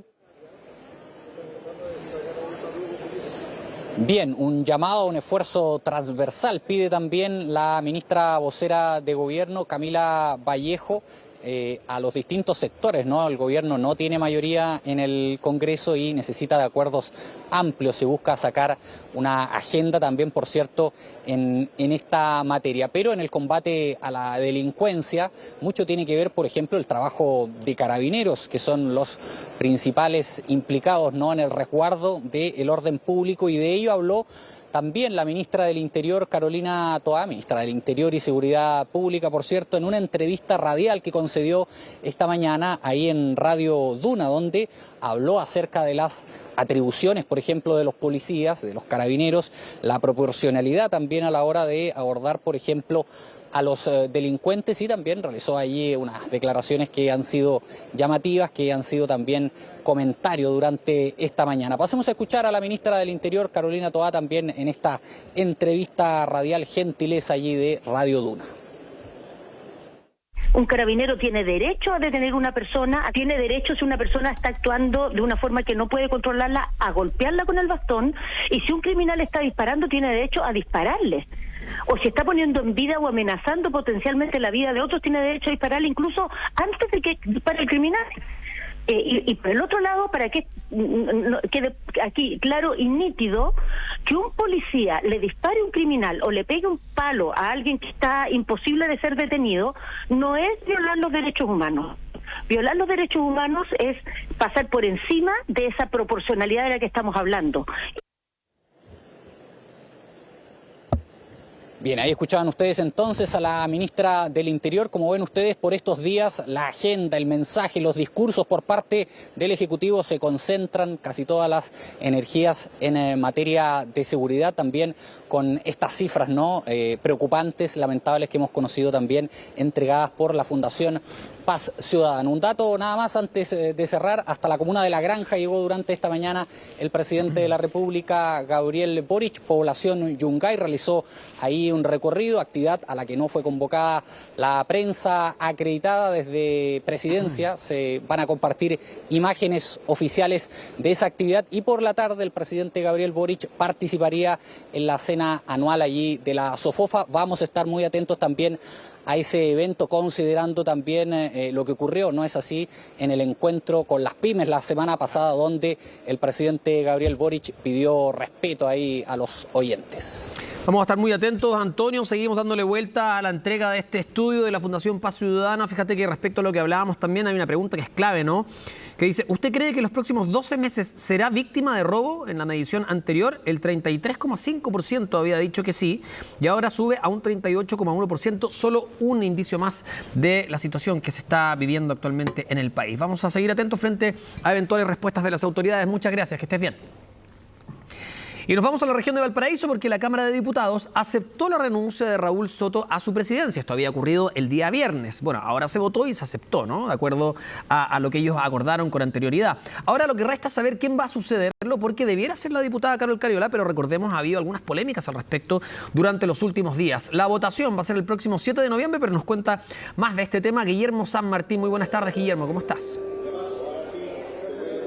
Bien, un llamado a un esfuerzo transversal pide también la ministra vocera de gobierno, Camila Vallejo, a los distintos sectores, ¿no? El gobierno no tiene mayoría en el Congreso y necesita de acuerdos amplios. Se busca sacar una agenda también, por cierto, en esta materia. Pero en el combate a la delincuencia, mucho tiene que ver, por ejemplo, el trabajo de carabineros, que son los principales implicados, ¿no?, en el resguardo del orden público, y de ello habló también la ministra del Interior, Carolina Toá, ministra del Interior y Seguridad Pública, por cierto, en una entrevista radial que concedió esta mañana ahí en Radio Duna, donde habló acerca de las atribuciones, por ejemplo, de los policías, de los carabineros, la proporcionalidad también a la hora de abordar, por ejemplo, a los delincuentes, y también realizó allí unas declaraciones que han sido llamativas, que han sido también comentario durante esta mañana. Pasemos a escuchar a la ministra del Interior, Carolina Toá, también en esta entrevista radial, gentileza allí de Radio Duna. Un carabinero tiene derecho a detener a una persona, tiene derecho, si una persona está actuando de una forma que no puede controlarla, a golpearla con el bastón, y si un criminal está disparando, tiene derecho a dispararle. O si está poniendo en vida o amenazando potencialmente la vida de otros, tiene derecho a dispararle incluso antes de que dispare el criminal. Y por el otro lado, para que quede aquí claro y nítido, que un policía le dispare a un criminal o le pegue un palo a alguien que está imposible de ser detenido, no es violar los derechos humanos. Violar los derechos humanos es pasar por encima de esa proporcionalidad de la que estamos hablando. Bien, ahí escuchaban ustedes entonces a la ministra del Interior. Como ven ustedes, por estos días la agenda, el mensaje, los discursos por parte del Ejecutivo se concentran casi todas las energías en materia de seguridad, también con estas cifras preocupantes, lamentables que hemos conocido también entregadas por la Fundación Paz Ciudadana. Un dato nada más antes de cerrar: hasta la comuna de La Granja llegó durante esta mañana el presidente de la República, Gabriel Boric, población Yungay, realizó ahí un recorrido, actividad a la que no fue convocada la prensa acreditada desde Presidencia. Se van a compartir imágenes oficiales de esa actividad y por la tarde el presidente Gabriel Boric participaría en la cena anual allí de la SOFOFA. Vamos a estar muy atentos también a ese evento, considerando también lo que ocurrió, ¿no es así?, en el encuentro con las pymes la semana pasada, donde el presidente Gabriel Boric pidió respeto ahí a los oyentes. Vamos a estar muy atentos, Antonio. Seguimos dándole vuelta a la entrega de este estudio de la Fundación Paz Ciudadana. Fíjate que respecto a lo que hablábamos también hay una pregunta que es clave, ¿no? Que dice, ¿usted cree que los próximos 12 meses será víctima de robo? En la medición anterior, el 33,5% había dicho que sí, y ahora sube a un 38,1%, solo un indicio más de la situación que se está viviendo actualmente en el país. Vamos a seguir atentos frente a eventuales respuestas de las autoridades. Muchas gracias, que estés bien. Y nos vamos a la región de Valparaíso porque la Cámara de Diputados aceptó la renuncia de Raúl Soto a su presidencia. Esto había ocurrido el día viernes. Bueno, ahora se votó y se aceptó, ¿no? De acuerdo a lo que ellos acordaron con anterioridad. Ahora lo que resta es saber quién va a sucederlo, porque debiera ser la diputada Carol Cariola, pero recordemos, ha habido algunas polémicas al respecto durante los últimos días. La votación va a ser el próximo 7 de noviembre, pero nos cuenta más de este tema Guillermo San Martín. Muy buenas tardes, Guillermo, ¿cómo estás?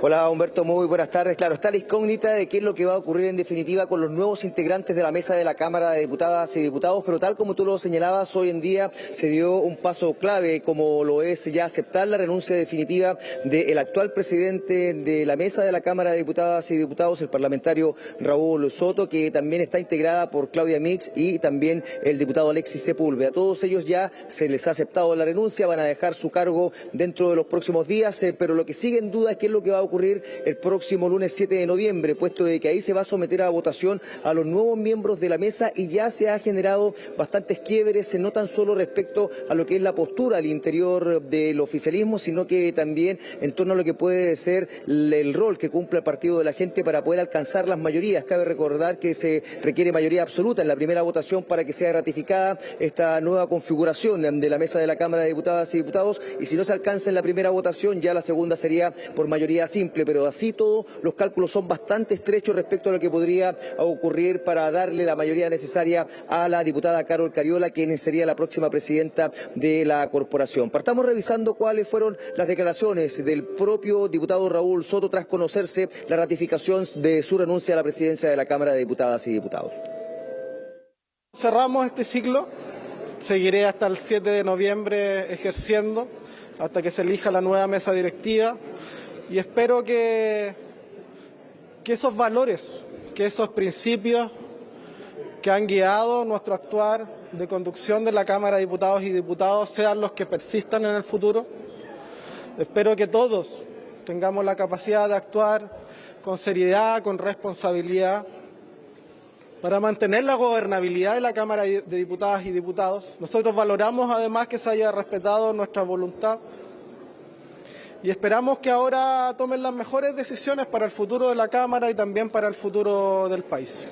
Hola Humberto, muy buenas tardes. Claro, está la incógnita de qué es lo que va a ocurrir en definitiva con los nuevos integrantes de la mesa de la Cámara de Diputadas y Diputados, pero tal como tú lo señalabas, hoy en día se dio un paso clave, como lo es ya aceptar la renuncia definitiva del actual presidente de la mesa de la Cámara de Diputadas y Diputados, el parlamentario Raúl Soto, que también está integrada por Claudia Mix y también el diputado Alexis Sepúlveda. A todos ellos ya se les ha aceptado la renuncia, van a dejar su cargo dentro de los próximos días, pero lo que sigue en duda es qué es lo que va a ocurrir el próximo lunes 7 de noviembre, puesto de que ahí se va a someter a votación a los nuevos miembros de la mesa y ya se ha generado bastantes quiebres, no tan solo respecto a lo que es la postura al interior del oficialismo, sino que también en torno a lo que puede ser el rol que cumple el Partido de la Gente para poder alcanzar las mayorías. Cabe recordar que se requiere mayoría absoluta en la primera votación para que sea ratificada esta nueva configuración de la mesa de la Cámara de Diputadas y Diputados, y si no se alcanza en la primera votación, ya la segunda sería por mayoría simple, pero así todo los cálculos son bastante estrechos respecto a lo que podría ocurrir para darle la mayoría necesaria a la diputada Carol Cariola, quien sería la próxima presidenta de la corporación. Partamos revisando cuáles fueron las declaraciones del propio diputado Raúl Soto tras conocerse la ratificación de su renuncia a la presidencia de la Cámara de Diputadas y Diputados. Cerramos este ciclo, seguiré hasta el 7 de noviembre ejerciendo, hasta que se elija la nueva mesa directiva. Y espero que esos valores, que esos principios que han guiado nuestro actuar de conducción de la Cámara de Diputados y Diputados sean los que persistan en el futuro. Espero que todos tengamos la capacidad de actuar con seriedad, con responsabilidad, para mantener la gobernabilidad de la Cámara de Diputadas y Diputados. Nosotros valoramos además que se haya respetado nuestra voluntad y esperamos que ahora tomen las mejores decisiones para el futuro de la Cámara y también para el futuro del país.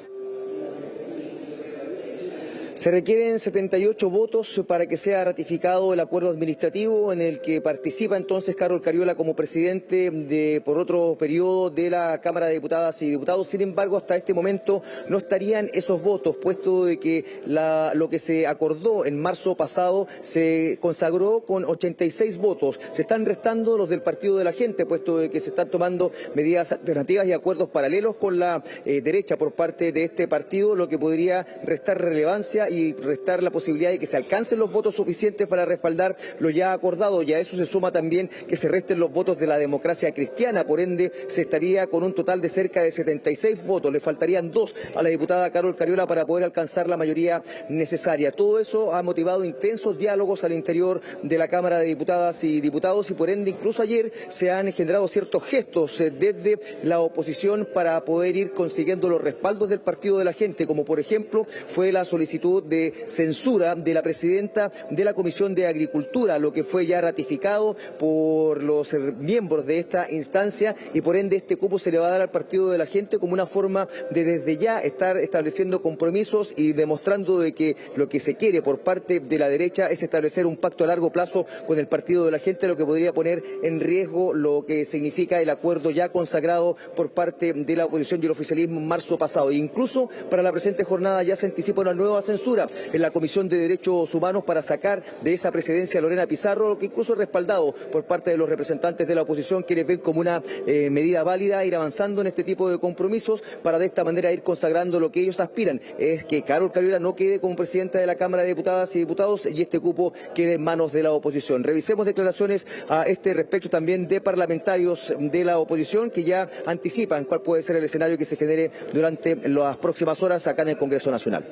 Se requieren 78 votos para que sea ratificado el acuerdo administrativo en el que participa entonces Carol Cariola como presidente por otro periodo de la Cámara de Diputadas y Diputados. Sin embargo, hasta este momento no estarían esos votos, puesto de que lo que se acordó en marzo pasado se consagró con 86 votos. Se están restando los del Partido de la Gente, puesto de que se están tomando medidas alternativas y acuerdos paralelos con la derecha por parte de este partido, lo que podría restar relevancia y restar la posibilidad de que se alcancen los votos suficientes para respaldar lo ya acordado, y a eso se suma también que se resten los votos de la Democracia Cristiana. Por ende, se estaría con un total de cerca de 76 votos. Le faltarían 2 a la diputada Carol Cariola para poder alcanzar la mayoría necesaria. Todo eso ha motivado intensos diálogos al interior de la Cámara de Diputadas y Diputados, y por ende incluso ayer se han generado ciertos gestos desde la oposición para poder ir consiguiendo los respaldos del Partido de la Gente, como por ejemplo fue la solicitud proyecto de censura de la presidenta de la Comisión de Agricultura, lo que fue ya ratificado por los miembros de esta instancia, y por ende este cupo se le va a dar al Partido de la Gente como una forma de desde ya estar estableciendo compromisos y demostrando de que lo que se quiere por parte de la derecha es establecer un pacto a largo plazo con el Partido de la Gente, lo que podría poner en riesgo lo que significa el acuerdo ya consagrado por parte de la oposición y el oficialismo en marzo pasado. E incluso para la presente jornada ya se anticipa una nueva censura en la Comisión de Derechos Humanos para sacar de esa presidencia a Lorena Pizarro, lo que incluso es respaldado por parte de los representantes de la oposición, quienes ven como una medida válida ir avanzando en este tipo de compromisos para de esta manera ir consagrando lo que ellos aspiran, es que Carol Cariola no quede como presidenta de la Cámara de Diputadas y Diputados y este cupo quede en manos de la oposición. Revisemos declaraciones a este respecto también de parlamentarios de la oposición que ya anticipan cuál puede ser el escenario que se genere durante las próximas horas acá en el Congreso Nacional.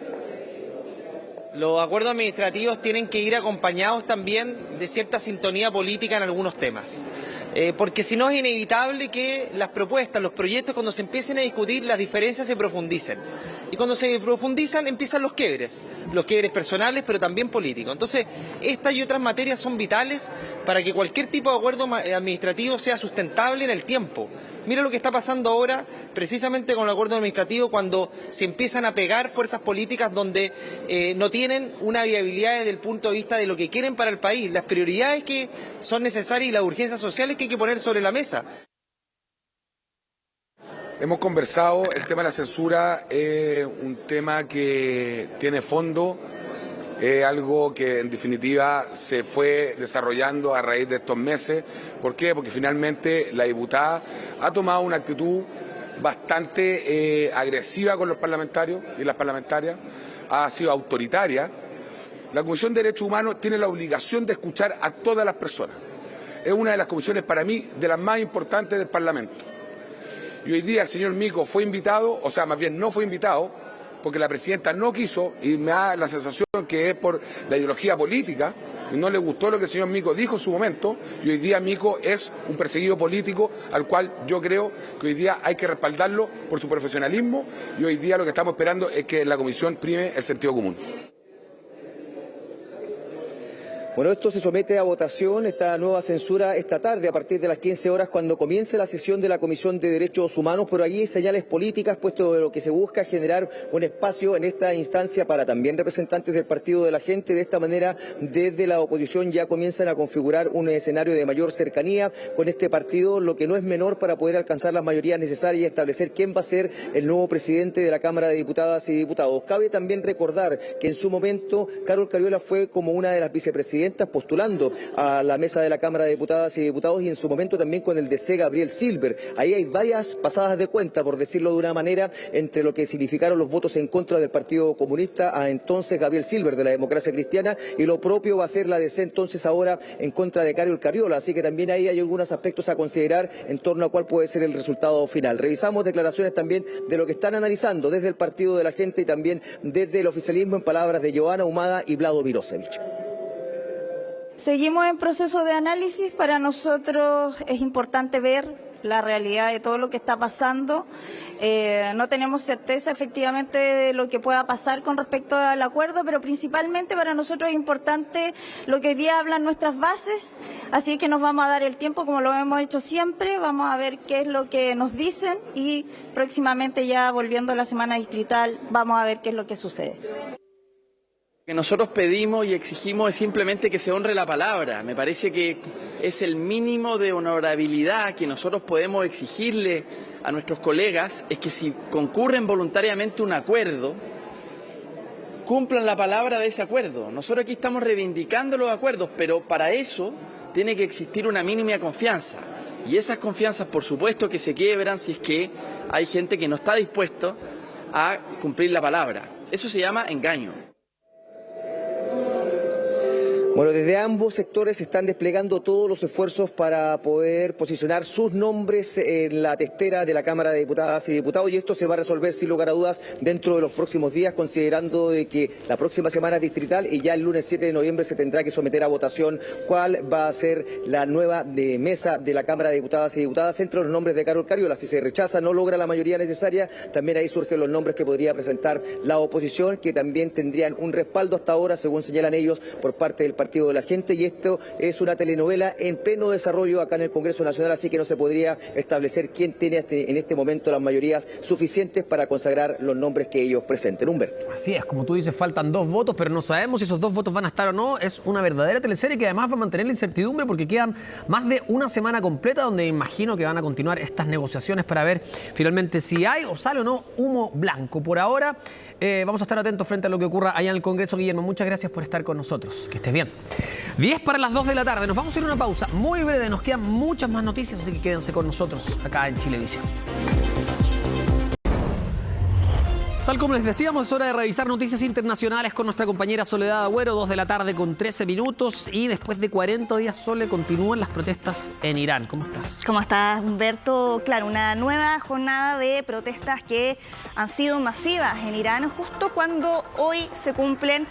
Los acuerdos administrativos tienen que ir acompañados también de cierta sintonía política en algunos temas. Porque si no es inevitable que las propuestas, los proyectos, cuando se empiecen a discutir, las diferencias se profundicen. Y cuando se profundizan empiezan los quiebres personales, pero también políticos. Entonces, estas y otras materias son vitales para que cualquier tipo de acuerdo administrativo sea sustentable en el tiempo. Mira lo que está pasando ahora, precisamente con el acuerdo administrativo, cuando se empiezan a pegar fuerzas políticas donde no tienen una viabilidad desde el punto de vista de lo que quieren para el país, las prioridades que son necesarias y las urgencias sociales que hay que poner sobre la mesa. Hemos conversado, el tema de la censura es un tema que tiene fondo, es algo que en definitiva se fue desarrollando a raíz de estos meses. ¿Por qué? Porque finalmente la diputada ha tomado una actitud bastante agresiva con los parlamentarios y las parlamentarias, ha sido autoritaria. La Comisión de Derechos Humanos tiene la obligación de escuchar a todas las personas. Es una de las comisiones para mí de las más importantes del Parlamento. Y hoy día el señor Mico fue invitado, o sea, más bien no fue invitado, porque la presidenta no quiso, y me da la sensación que es por la ideología política, y no le gustó lo que el señor Mico dijo en su momento, y hoy día Mico es un perseguido político al cual yo creo que hoy día hay que respaldarlo por su profesionalismo, y hoy día lo que estamos esperando es que en la comisión prime el sentido común. Bueno, esto se somete a votación, esta nueva censura esta tarde a partir de las 15 horas cuando comience la sesión de la Comisión de Derechos Humanos, pero allí hay señales políticas, puesto de lo que se busca generar un espacio en esta instancia para también representantes del Partido de la Gente. De esta manera, desde la oposición ya comienzan a configurar un escenario de mayor cercanía con este partido, lo que no es menor para poder alcanzar las mayorías necesarias y establecer quién va a ser el nuevo presidente de la Cámara de Diputadas y Diputados. Cabe también recordar que en su momento Carol Cariola fue como una de las vicepresidentas postulando a la mesa de la Cámara de Diputadas y Diputados, y en su momento también con el DC Gabriel Silver. Ahí hay varias pasadas de cuenta, por decirlo de una manera, entre lo que significaron los votos en contra del Partido Comunista a entonces Gabriel Silver de la Democracia Cristiana, y lo propio va a ser la DC entonces ahora en contra de Carol Cariola. Así que también ahí hay algunos aspectos a considerar en torno a cuál puede ser el resultado final. Revisamos declaraciones también de lo que están analizando desde el Partido de la Gente y también desde el oficialismo, en palabras de Johanna Humada y Vlado Mirosevic. Seguimos en proceso de análisis. Para nosotros es importante ver la realidad de todo lo que está pasando. No tenemos certeza efectivamente de lo que pueda pasar con respecto al acuerdo, pero principalmente para nosotros es importante lo que hoy día hablan nuestras bases, así que nos vamos a dar el tiempo como lo hemos hecho siempre, vamos a ver qué es lo que nos dicen y próximamente, ya volviendo a la semana distrital, vamos a ver qué es lo que sucede. Lo que nosotros pedimos y exigimos es simplemente que se honre la palabra. Me parece que es el mínimo de honorabilidad que nosotros podemos exigirle a nuestros colegas, es que si concurren voluntariamente a un acuerdo, cumplan la palabra de ese acuerdo. Nosotros aquí estamos reivindicando los acuerdos, pero para eso tiene que existir una mínima confianza. Y esas confianzas, por supuesto, que se quiebran si es que hay gente que no está dispuesto a cumplir la palabra. Eso se llama engaño. Bueno, desde ambos sectores se están desplegando todos los esfuerzos para poder posicionar sus nombres en la testera de la Cámara de Diputadas y Diputados, y esto se va a resolver sin lugar a dudas dentro de los próximos días, considerando de que la próxima semana es distrital y ya el lunes 7 de noviembre se tendrá que someter a votación cuál va a ser la nueva mesa de la Cámara de Diputadas y Diputadas. Entre los nombres de Carol Cariola, si se rechaza, no logra la mayoría necesaria, también ahí surgen los nombres que podría presentar la oposición, que también tendrían un respaldo hasta ahora, según señalan ellos, por parte del Partido de la Gente, y esto es una telenovela en pleno desarrollo acá en el Congreso Nacional, así que no se podría establecer quién tiene en este momento las mayorías suficientes para consagrar los nombres que ellos presenten. Humberto. Así es, como tú dices, faltan 2 votos, pero no sabemos si esos 2 votos van a estar o no. Es una verdadera teleserie que además va a mantener la incertidumbre porque quedan más de una semana completa donde imagino que van a continuar estas negociaciones para ver finalmente si hay o sale o no humo blanco. Por ahora vamos a estar atentos frente a lo que ocurra allá en el Congreso. Guillermo, muchas gracias por estar con nosotros. Que estés bien. 10 para las 2 de la tarde. Nos vamos a ir a una pausa muy breve. Nos quedan muchas más noticias, así que quédense con nosotros acá en Chilevisión. Tal como les decíamos, es hora de revisar noticias internacionales con nuestra compañera Soledad Agüero, 2 de la tarde con 13 minutos. Y después de 40 días, Sole, continúan las protestas en Irán. ¿Cómo estás? ¿Cómo estás, Humberto? Claro, una nueva jornada de protestas que han sido masivas en Irán, justo cuando hoy se cumplen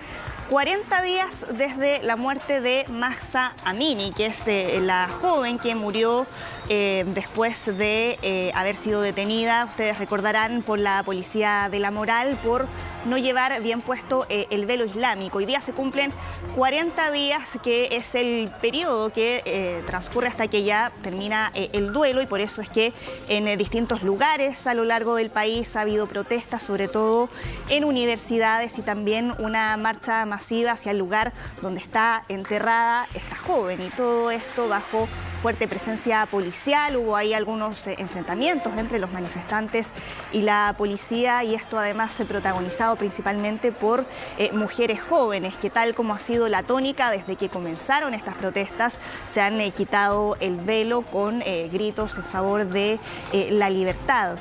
40 días desde la muerte de Mahsa Amini, que es la joven que murió después de haber sido detenida, ustedes recordarán, por la policía de la moral por no llevar bien puesto el velo islámico. Hoy día se cumplen 40 días, que es el periodo que transcurre hasta que ya termina el duelo, y por eso es que en distintos lugares a lo largo del país ha habido protestas, sobre todo en universidades, y también una marcha masiva hacia el lugar donde está enterrada esta joven, y todo esto bajo fuerte presencia policial. Hubo ahí algunos enfrentamientos entre los manifestantes y la policía, y esto además se protagonizado principalmente por mujeres jóvenes que, tal como ha sido la tónica desde que comenzaron estas protestas, se han quitado el velo con gritos en favor de la libertad.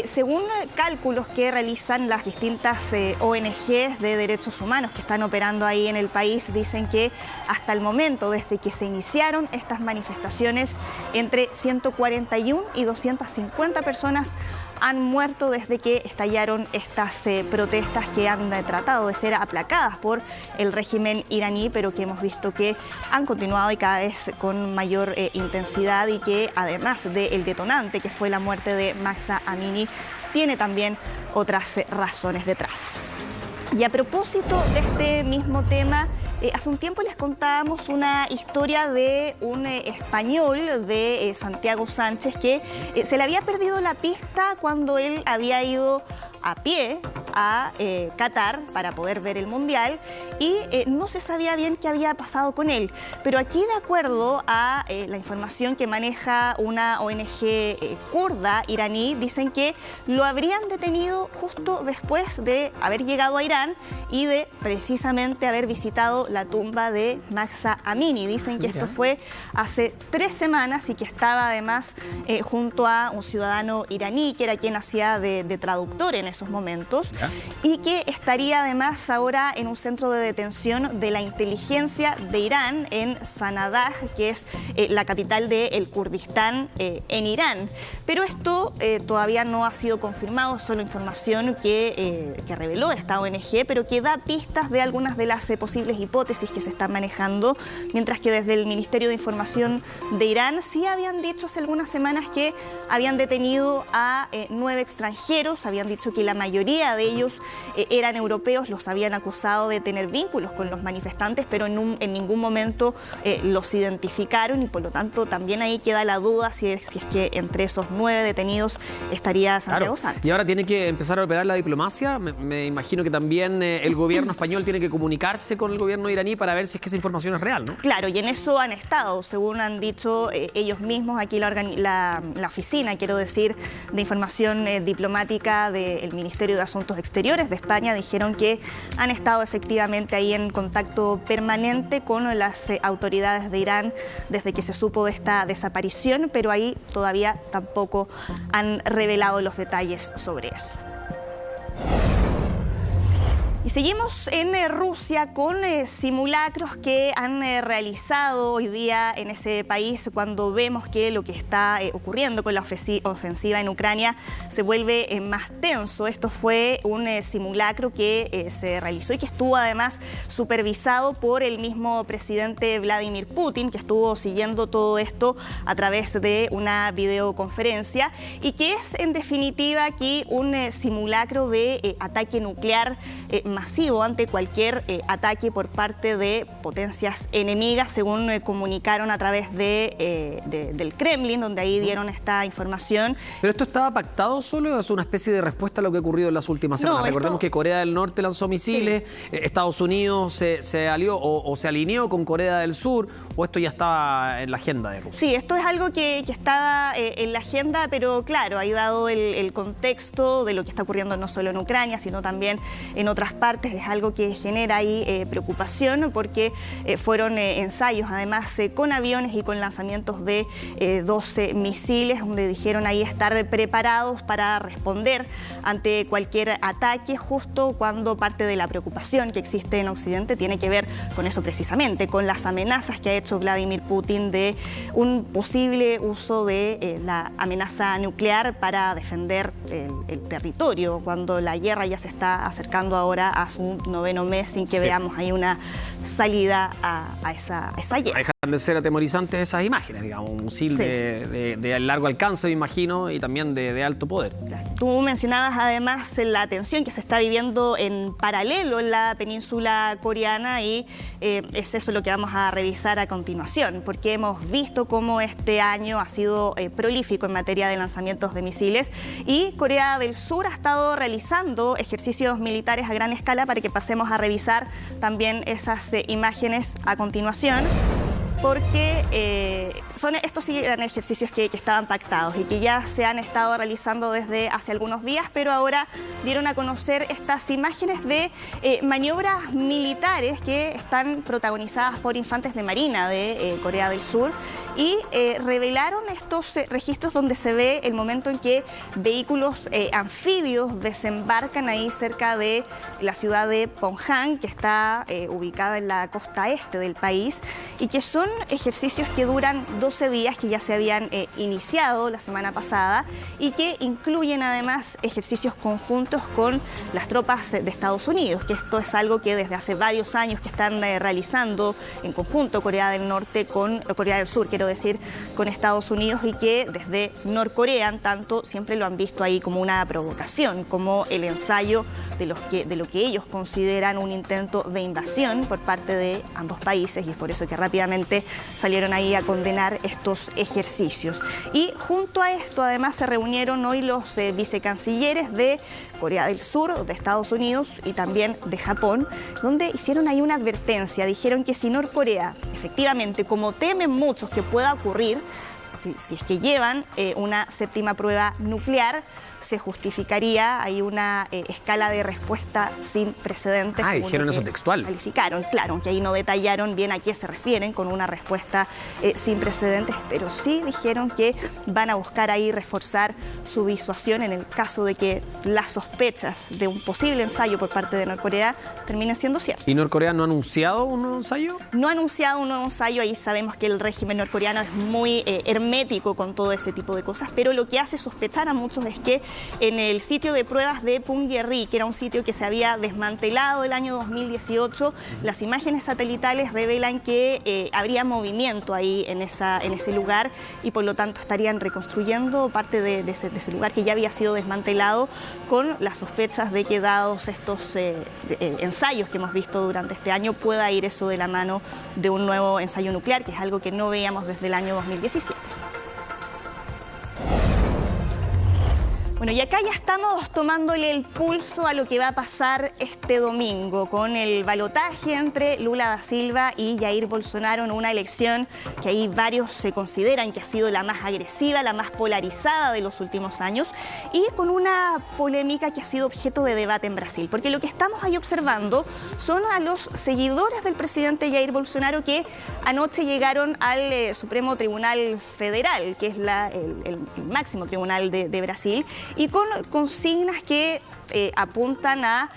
Según cálculos que realizan las distintas ONGs de derechos humanos que están operando ahí en el país, dicen que hasta el momento, desde que se iniciaron estas manifestaciones, entre 141 y 250 personas han muerto desde que estallaron estas protestas, que han tratado de ser aplacadas por el régimen iraní, pero que hemos visto que han continuado y cada vez con mayor intensidad, y que además del detonante que fue la muerte de Mahsa Amini, tiene también otras razones detrás. Y a propósito de este mismo tema, hace un tiempo les contábamos una historia de un español, de Santiago Sánchez, que se le había perdido la pista cuando él había ido a pie a Qatar para poder ver el Mundial, y no se sabía bien qué había pasado con él. Pero aquí, de acuerdo a la información que maneja una ONG kurda iraní, dicen que lo habrían detenido justo después de haber llegado a Irán y de precisamente haber visitado la tumba de Mahsa Amini. Dicen que esto fue hace 3 semanas, y que estaba además junto a un ciudadano iraní que era quien hacía de traductor en esos momentos, y que estaría además ahora en un centro de detención de la inteligencia de Irán en Sanadaj, que es la capital del Kurdistán en Irán. Pero esto todavía no ha sido confirmado, solo información que reveló esta ONG, pero que da pistas de algunas de las posibles hipótesis que se están manejando, mientras que desde el Ministerio de Información de Irán sí habían dicho hace algunas semanas que habían detenido a 9 extranjeros, habían dicho que la mayoría de ellos eran europeos, los habían acusado de tener vínculos con los manifestantes, pero en ningún momento los identificaron, y por lo tanto también ahí queda la duda si es que entre esos 9 detenidos estaría Santiago Sánchez. Y ahora tiene que empezar a operar la diplomacia. Me imagino que también el gobierno español tiene que comunicarse con el gobierno iraní para ver si es que esa información es real, ¿no? Claro, y en eso han estado, según han dicho ellos mismos, aquí la oficina, quiero decir, de información diplomática del Ministerio de Asuntos Exteriores de España, dijeron que han estado efectivamente ahí en contacto permanente con las autoridades de Irán desde que se supo de esta desaparición, pero ahí todavía tampoco han revelado los detalles sobre eso. Y seguimos en Rusia con simulacros que han realizado hoy día en ese país cuando vemos que lo que está ocurriendo con la ofensiva en Ucrania se vuelve más tenso. Esto fue un simulacro que se realizó y que estuvo además supervisado por el mismo presidente Vladimir Putin, que estuvo siguiendo todo esto a través de una videoconferencia y que es en definitiva aquí un simulacro de ataque nuclear masivo ante cualquier ataque por parte de potencias enemigas, según comunicaron a través del Kremlin, donde ahí dieron esta información. ¿Pero esto estaba pactado solo o es una especie de respuesta a lo que ha ocurrido en las últimas semanas? No, Recordemos que Corea del Norte lanzó misiles, sí. Estados Unidos se alió o se alineó con Corea del Sur, o esto ya estaba en la agenda de Rusia. Sí, esto es algo que estaba en la agenda, pero claro, ahí dado el contexto de lo que está ocurriendo no solo en Ucrania, sino también en otras partes, es algo que genera ahí preocupación porque fueron ensayos además con aviones y con lanzamientos de 12 misiles, donde dijeron ahí estar preparados para responder ante cualquier ataque, justo cuando parte de la preocupación que existe en Occidente tiene que ver con eso precisamente, con las amenazas que ha hecho Vladimir Putin de un posible uso de la amenaza nuclear para defender el territorio, cuando la guerra ya se está acercando ahora a su 9º mes sin que veamos ahí una salida a esa guerra. Dejan de ser atemorizantes esas imágenes, digamos, un misil de largo alcance, me imagino, y también de alto poder. Claro. Tú mencionabas además la tensión que se está viviendo en paralelo en la península coreana y es eso lo que vamos a revisar a continuación, porque hemos visto cómo este año ha sido prolífico en materia de lanzamientos de misiles y Corea del Sur ha estado realizando ejercicios militares a gran escala para que pasemos a revisar también esas imágenes a continuación. Porque estos sí eran ejercicios que estaban pactados y que ya se han estado realizando desde hace algunos días, pero ahora dieron a conocer estas imágenes de maniobras militares que están protagonizadas por infantes de marina de Corea del Sur y revelaron estos registros donde se ve el momento en que vehículos anfibios desembarcan ahí cerca de la ciudad de Ponhan, que está ubicada en la costa este del país y que son ejercicios que duran 12 días, que ya se habían iniciado la semana pasada y que incluyen además ejercicios conjuntos con las tropas de Estados Unidos, que esto es algo que desde hace varios años que están realizando en conjunto Corea del Norte con Corea del Sur, quiero decir, con Estados Unidos y que desde Norcorea en tanto siempre lo han visto ahí como una provocación, como el ensayo de lo que ellos consideran un intento de invasión por parte de ambos países y es por eso que rápidamente salieron ahí a condenar estos ejercicios. Y junto a esto además se reunieron hoy los vicecancilleres de Corea del Sur, de Estados Unidos y también de Japón, donde hicieron ahí una advertencia. Dijeron que si Norcorea, efectivamente, como temen muchos que pueda ocurrir, si es que llevan una 7ª prueba nuclear, se justificaría, hay una escala de respuesta sin precedentes. Dijeron eso textual. Calificaron, claro, aunque ahí no detallaron bien a qué se refieren con una respuesta sin precedentes, pero sí dijeron que van a buscar ahí reforzar su disuasión en el caso de que las sospechas de un posible ensayo por parte de Norcorea terminen siendo ciertas. ¿Y Norcorea no ha anunciado un nuevo ensayo? No ha anunciado un nuevo ensayo, ahí sabemos que el régimen norcoreano es muy hermético con todo ese tipo de cosas, pero lo que hace sospechar a muchos es que en el sitio de pruebas de Punggye-ri, que era un sitio que se había desmantelado el año 2018, las imágenes satelitales revelan que habría movimiento ahí en ese lugar y por lo tanto estarían reconstruyendo parte de ese lugar que ya había sido desmantelado con las sospechas de que dados estos ensayos que hemos visto durante este año pueda ir eso de la mano de un nuevo ensayo nuclear, que es algo que no veíamos desde el año 2017. Bueno, y acá ya estamos tomándole el pulso a lo que va a pasar este domingo con el balotaje entre Lula da Silva y Jair Bolsonaro en una elección que ahí varios se consideran que ha sido la más agresiva, la más polarizada de los últimos años y con una polémica que ha sido objeto de debate en Brasil. Porque lo que estamos ahí observando son a los seguidores del presidente Jair Bolsonaro que anoche llegaron al Supremo Tribunal Federal, que es el máximo tribunal de Brasil, y con consignas que apuntan a,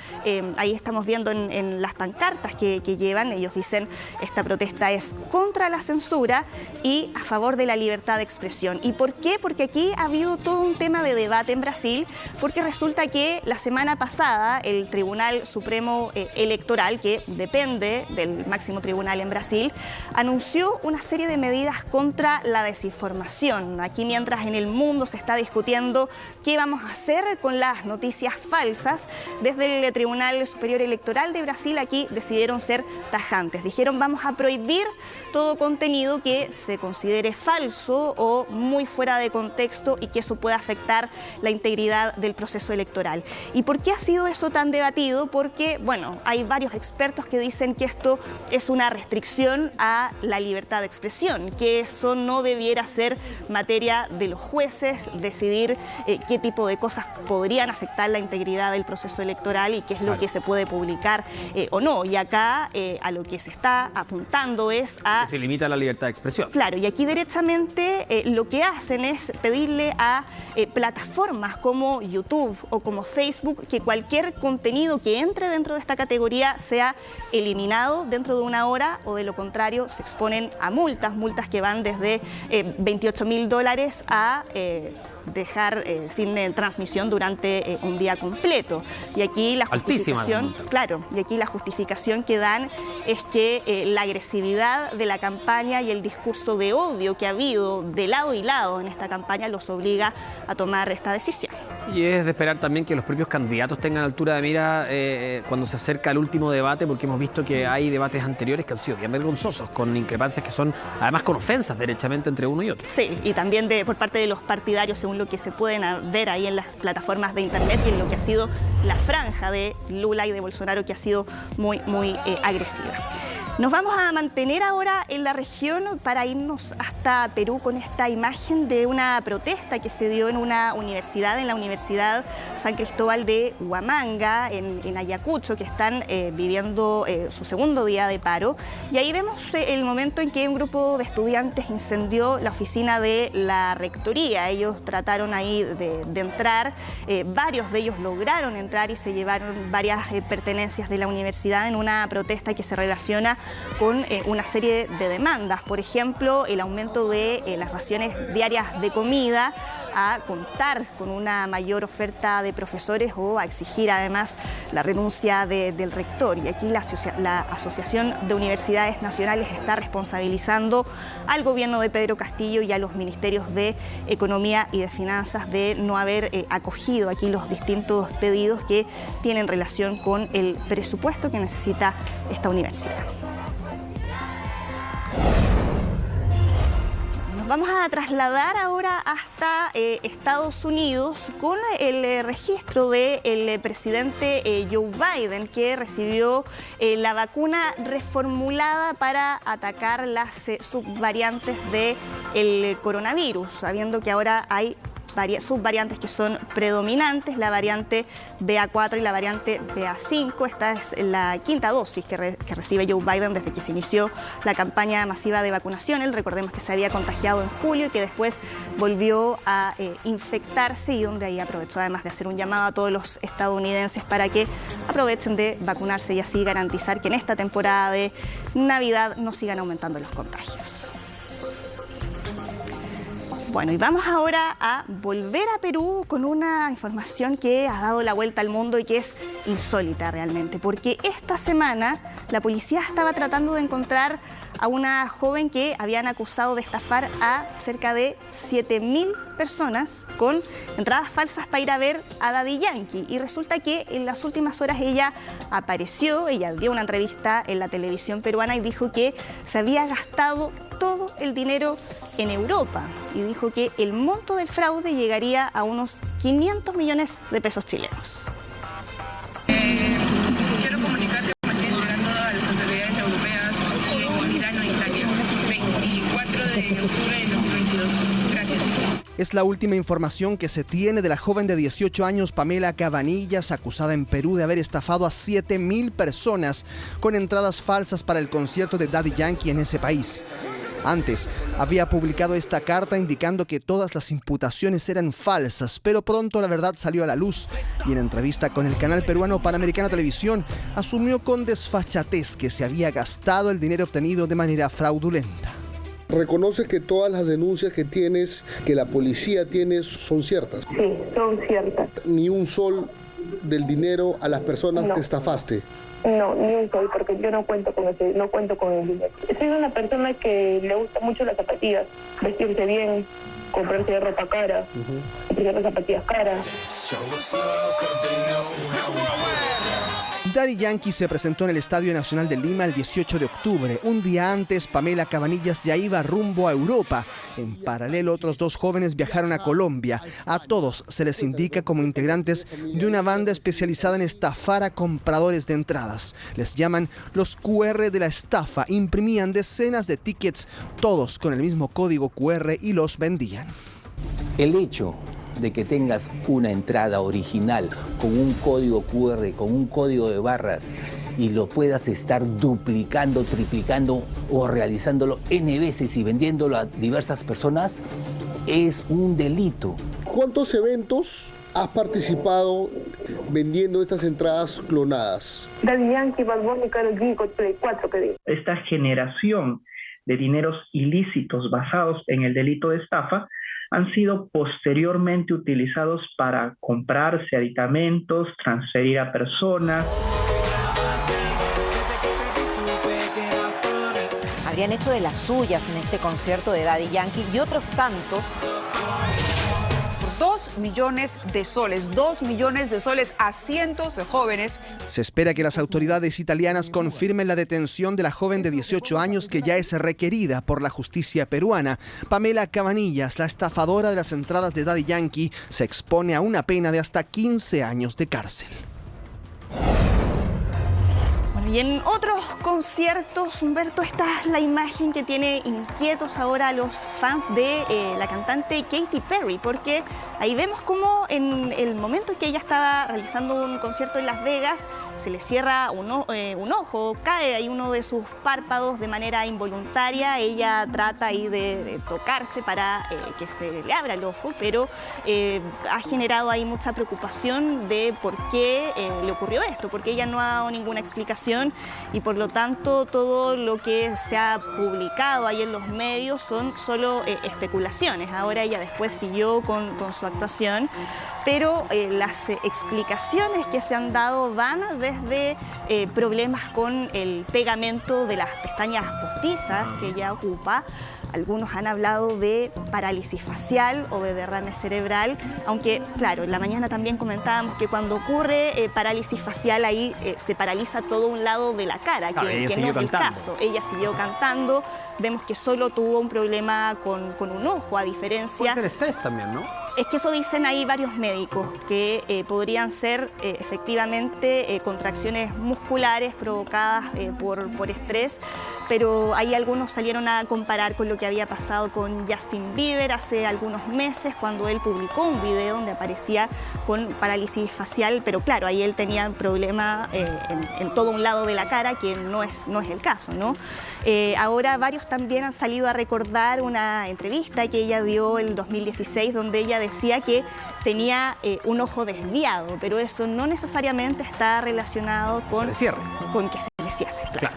ahí estamos viendo en las pancartas que llevan, ellos dicen esta protesta es contra la censura y a favor de la libertad de expresión. ¿Y por qué? Porque aquí ha habido todo un tema de debate en Brasil, porque resulta que la semana pasada el Tribunal Supremo Electoral, que depende del máximo tribunal en Brasil, anunció una serie de medidas contra la desinformación. Aquí mientras en el mundo se está discutiendo qué vamos a hacer con las noticias falsas, desde el Tribunal Superior Electoral de Brasil aquí decidieron ser tajantes. Dijeron vamos a prohibir todo contenido que se considere falso o muy fuera de contexto y que eso pueda afectar la integridad del proceso electoral. ¿Y por qué ha sido eso tan debatido? Porque, bueno, hay varios expertos que dicen que esto es una restricción a la libertad de expresión, que eso no debiera ser materia de los jueces, decidir qué tipo de cosas podrían afectar la integridad del proceso electoral y qué es lo que se puede publicar o no. Y acá a lo que se está apuntando es a... Se limita la libertad de expresión. Claro, y aquí derechamente lo que hacen es pedirle a plataformas como YouTube o como Facebook que cualquier contenido que entre dentro de esta categoría sea eliminado dentro de una hora o de lo contrario se exponen a multas que van desde $28.000 a... dejar sin transmisión durante un día completo. Y aquí la justificación, claro, y aquí la justificación que dan es que la agresividad de la campaña y el discurso de odio que ha habido de lado y lado en esta campaña los obliga a tomar esta decisión. Y es de esperar también que los propios candidatos tengan altura de mira cuando se acerca el último debate, porque hemos visto que hay debates anteriores que han sido bien vergonzosos, con increpancias que son además con ofensas derechamente entre uno y otro. Sí, y también por parte de los partidarios, según lo que se pueden ver ahí en las plataformas de internet y en lo que ha sido la franja de Lula y de Bolsonaro, que ha sido muy agresiva. Nos vamos a mantener ahora en la región para irnos hasta Perú con esta imagen de una protesta que se dio en una universidad, en la Universidad San Cristóbal de Huamanga, en Ayacucho, que están viviendo su segundo día de paro. Y ahí vemos el momento en que un grupo de estudiantes incendió la oficina de la rectoría. Ellos trataron ahí de entrar, varios de ellos lograron entrar y se llevaron varias pertenencias de la universidad en una protesta que se relaciona con una serie de demandas, por ejemplo, el aumento de las raciones diarias de comida, a contar con una mayor oferta de profesores o a exigir además la renuncia del rector. Y aquí la Asociación de Universidades Nacionales está responsabilizando al gobierno de Pedro Castillo y a los ministerios de Economía y de Finanzas de no haber acogido aquí los distintos pedidos que tienen relación con el presupuesto que necesita esta universidad. Vamos a trasladar ahora hasta Estados Unidos con el registro del presidente Joe Biden, que recibió la vacuna reformulada para atacar las subvariantes del coronavirus, sabiendo que ahora hay subvariantes que son predominantes, la variante BA4 y la variante BA5. Esta es la quinta dosis que recibe Joe Biden desde que se inició la campaña masiva de vacunación. Él, recordemos que se había contagiado en julio y que después volvió a infectarse, y donde ahí aprovechó además de hacer un llamado a todos los estadounidenses para que aprovechen de vacunarse y así garantizar que en esta temporada de Navidad no sigan aumentando los contagios. Bueno, y vamos ahora a volver a Perú con una información que ha dado la vuelta al mundo y que es insólita realmente, porque esta semana la policía estaba tratando de encontrar a una joven que habían acusado de estafar a cerca de 7.000 personas con entradas falsas para ir a ver a Daddy Yankee. Y resulta que en las últimas horas ella apareció, ella dio una entrevista en la televisión peruana y dijo que se había gastado todo el dinero en Europa, y dijo que el monto del fraude llegaría a unos 500 millones de pesos chilenos. Quiero comunicarle llegando a las autoridades europeas en Milano, Italia, 24 de octubre de 2022. Gracias. Es la última información que se tiene de la joven de 18 años Pamela Cabanillas, acusada en Perú de haber estafado a 7.000 personas con entradas falsas para el concierto de Daddy Yankee en ese país. Antes, había publicado esta carta indicando que todas las imputaciones eran falsas, pero pronto la verdad salió a la luz y en entrevista con el canal peruano Panamericana Televisión asumió con desfachatez que se había gastado el dinero obtenido de manera fraudulenta. ¿Reconoce que todas las denuncias que tienes, que la policía tiene, son ciertas? Sí, son ciertas. ¿Ni un sol del dinero a las personas que estafaste? No, ni un sol, porque yo no cuento con el dinero. Soy una persona que le gusta mucho las zapatillas, vestirse bien, comprarse ropa cara, comprarse zapatillas caras. Daddy Yankee se presentó en el Estadio Nacional de Lima el 18 de octubre. Un día antes, Pamela Cabanillas ya iba rumbo a Europa. En paralelo, otros 2 jóvenes viajaron a Colombia. A todos se les indica como integrantes de una banda especializada en estafar a compradores de entradas. Les llaman los QR de la estafa. Imprimían decenas de tickets, todos con el mismo código QR, y los vendían. El hecho de que tengas una entrada original con un código QR, con un código de barras y lo puedas estar duplicando, triplicando o realizándolo N veces y vendiéndolo a diversas personas es un delito. ¿Cuántos eventos has participado vendiendo estas entradas clonadas? Daddy Yankee, Bad Bunny, Karol G, Coldplay, 4 que digo. Esta generación de dineros ilícitos basados en el delito de estafa han sido posteriormente utilizados para comprarse aditamentos, transferir a personas. Habrían hecho de las suyas en este concierto de Daddy Yankee y otros tantos. 2 millones de soles, 2 millones de soles a cientos de jóvenes. Se espera que las autoridades italianas confirmen la detención de la joven de 18 años que ya es requerida por la justicia peruana. Pamela Cabanillas, la estafadora de las entradas de Daddy Yankee, se expone a una pena de hasta 15 años de cárcel. Y en otros conciertos, Humberto, esta es la imagen que tiene inquietos ahora a los fans de la cantante Katy Perry, porque ahí vemos cómo en el momento en que ella estaba realizando un concierto en Las Vegas, se le cierra un ojo, cae ahí uno de sus párpados de manera involuntaria. Ella trata ahí de tocarse para que se le abra el ojo, pero ha generado ahí mucha preocupación de por qué le ocurrió esto, porque ella no ha dado ninguna explicación y por lo tanto todo lo que se ha publicado ahí en los medios son solo especulaciones. Ahora ella después siguió con su actuación, pero las explicaciones que se han dado van desde problemas con el pegamento de las pestañas postizas que ella ocupa. Algunos han hablado de parálisis facial o de derrame cerebral, aunque, claro, en la mañana también comentábamos que cuando ocurre parálisis facial ahí se paraliza todo un lado de la cara, claro, que no es el caso. Ella siguió cantando, vemos que solo tuvo un problema con un ojo, a diferencia... Puede ser estrés también, ¿no? Es que eso dicen ahí varios médicos, que podrían ser efectivamente contracciones musculares provocadas por estrés, pero ahí algunos salieron a comparar con lo que había pasado con Justin Bieber hace algunos meses, cuando él publicó un video donde aparecía con parálisis facial, pero claro, ahí él tenía un problema en todo un lado de la cara, que no es el caso, ¿no? Ahora varios también han salido a recordar una entrevista que ella dio el 2016, donde ella decía que tenía un ojo desviado, pero eso no necesariamente está relacionado con que se le cierre. Claro.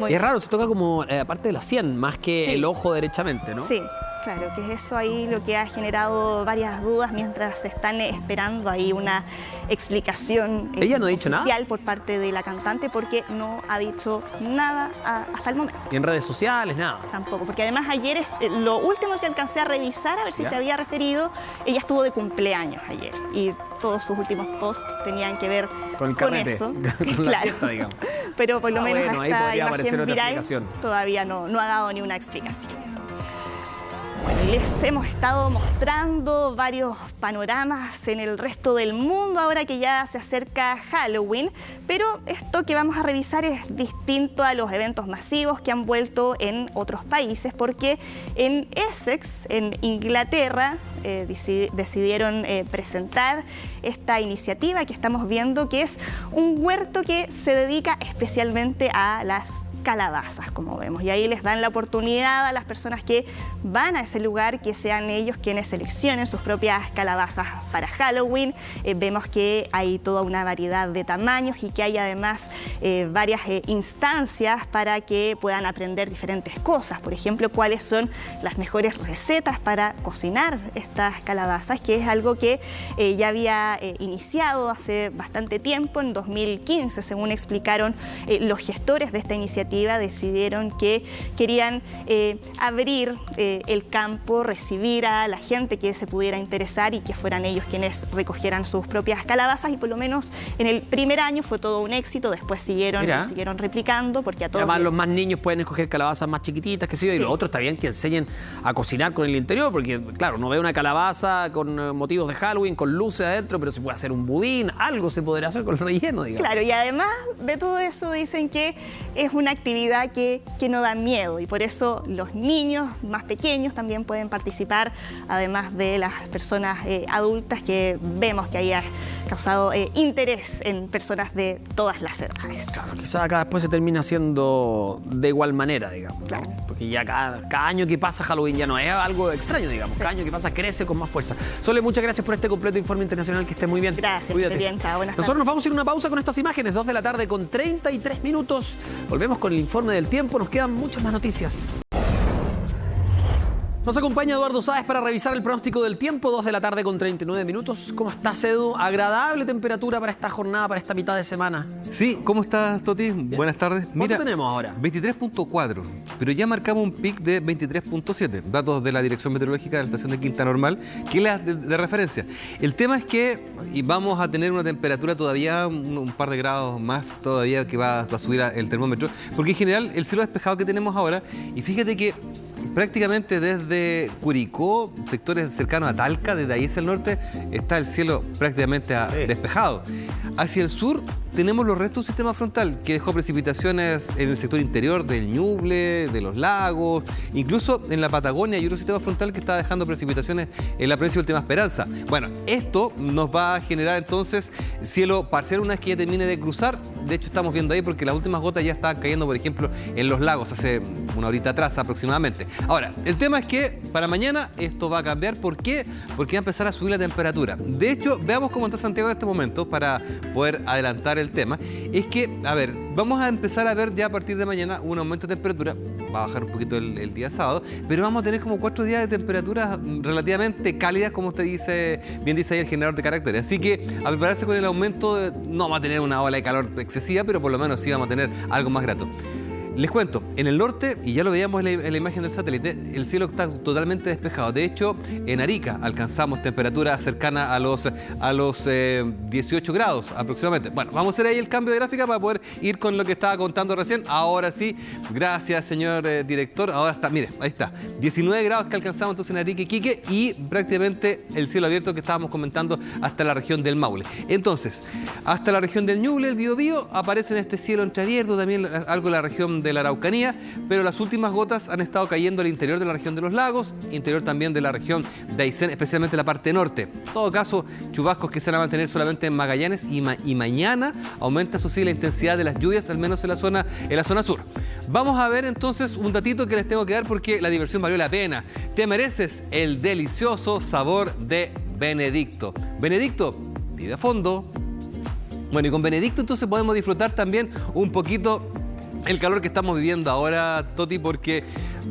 Y es raro, se toca como la parte de la sien, más que el ojo derechamente, ¿no? Sí. Claro, que es eso ahí lo que ha generado varias dudas mientras se están esperando ahí una explicación ¿Ella no ha dicho nada? por parte de la cantante, porque no ha dicho nada hasta el momento. ¿Y en redes sociales? Nada. Tampoco, porque además ayer, lo último que alcancé a revisar, a ver si se había referido, ella estuvo de cumpleaños ayer y todos sus últimos posts tenían que ver con eso. Con la fiesta, digamos. Pero por lo menos bueno, ahí esta podría aparecer imagen otra viral explicación. todavía no ha dado ni una explicación. Les hemos estado mostrando varios panoramas en el resto del mundo ahora que ya se acerca Halloween, pero esto que vamos a revisar es distinto a los eventos masivos que han vuelto en otros países, porque en Essex, en Inglaterra, decidieron presentar esta iniciativa que estamos viendo, que es un huerto que se dedica especialmente a las calabazas, como vemos. Y ahí les dan la oportunidad a las personas que van a ese lugar que sean ellos quienes seleccionen sus propias calabazas para Halloween. Vemos que hay toda una variedad de tamaños y que hay además varias instancias para que puedan aprender diferentes cosas. Por ejemplo, cuáles son las mejores recetas para cocinar estas calabazas, que es algo que ya había iniciado hace bastante tiempo. En 2015, según explicaron los gestores de esta iniciativa, decidieron que querían abrir el campo, recibir a la gente que se pudiera interesar y que fueran ellos quienes recogieran sus propias calabazas, y por lo menos en el primer año fue todo un éxito. Después siguieron replicando, porque a todos... Además, los más niños pueden escoger calabazas más chiquititas, qué sé yo, y los otros está bien que enseñen a cocinar con el interior, porque claro, no ve una calabaza con motivos de Halloween, con luces adentro, pero se puede hacer un budín, algo se podría hacer con el relleno, digamos. Claro, y además de todo eso dicen que es una actividad que no da miedo, y por eso los niños más pequeños también pueden participar, además de las personas adultas, que vemos que haya causado interés en personas de todas las edades. Claro, quizás acá después se termina haciendo de igual manera, digamos, ¿no? Claro. Porque ya cada año que pasa Halloween ya no es algo extraño, digamos. Cada año que pasa crece con más fuerza. Sole, muchas gracias por este completo informe internacional, que esté muy bien. Gracias, cuídate. que esté bien, chao, buenas tardes. Nosotros nos vamos a ir a una pausa con estas imágenes, 2 de la tarde con 33 minutos. Volvemos con el informe del tiempo, nos quedan muchas más noticias. Nos acompaña Eduardo Sáez para revisar el pronóstico del tiempo, 2 de la tarde con 39 minutos. ¿Cómo estás, Edu? Agradable temperatura para esta jornada, para esta mitad de semana. Sí, ¿cómo estás, Toti? Bien. Buenas tardes. ¿Cuánto tenemos ahora? 23.4, pero ya marcamos un pic de 23.7. Datos de la Dirección Meteorológica de la Estación de Quinta Normal, que es la de referencia. El tema es que vamos a tener una temperatura todavía, un par de grados más todavía, que va a subir el termómetro, porque en general el cielo despejado que tenemos ahora, y fíjate que prácticamente desde Curicó, sectores cercanos a Talca, desde ahí hacia el norte, está el cielo prácticamente despejado. Hacia el sur tenemos los restos de un sistema frontal que dejó precipitaciones en el sector interior del Ñuble, de los lagos, incluso en la Patagonia hay otro sistema frontal que está dejando precipitaciones en la provincia de Última Esperanza. Bueno, esto nos va a generar entonces cielo parcial una vez que ya termine de cruzar. De hecho, estamos viendo ahí porque las últimas gotas ya estaban cayendo, por ejemplo, en los lagos hace una horita atrás aproximadamente. Ahora, el tema es que para mañana esto va a cambiar. ¿Por qué? Porque va a empezar a subir la temperatura. De hecho, veamos cómo está Santiago en este momento para poder adelantar el tema. Es que, a ver, vamos a empezar a ver ya a partir de mañana un aumento de temperatura. Va a bajar un poquito el día sábado, pero vamos a tener como 4 días de temperaturas relativamente cálidas, como usted dice, bien dice ahí el generador de caracteres. Así que a prepararse con el aumento, no va a tener una ola de calor excesiva, pero por lo menos sí vamos a tener algo más grato. Les cuento, en el norte, y ya lo veíamos en la imagen del satélite, el cielo está totalmente despejado. De hecho, en Arica alcanzamos temperaturas cercanas a los 18 grados aproximadamente. Bueno, vamos a hacer ahí el cambio de gráfica para poder ir con lo que estaba contando recién. Ahora sí, gracias, señor director. Ahora está, mire, ahí está. 19 grados que alcanzamos entonces en Arica y Quique, y prácticamente el cielo abierto que estábamos comentando hasta la región del Maule. Entonces, hasta la región del Ñuble, el Biobío, aparece en este cielo entreabierto, también algo de la región de la Araucanía, pero las últimas gotas han estado cayendo al interior de la región de los lagos, interior también de la región de Aysén, especialmente la parte norte. En todo caso, chubascos que se van a mantener solamente en Magallanes, y mañana aumenta, eso sí, la intensidad de las lluvias, al menos en la zona sur. Vamos a ver entonces un datito que les tengo que dar porque la diversión valió la pena. Te mereces el delicioso sabor de Benedicto. Benedicto, vive a fondo. Bueno, y con Benedicto entonces podemos disfrutar también un poquito el calor que estamos viviendo ahora, Toti, porque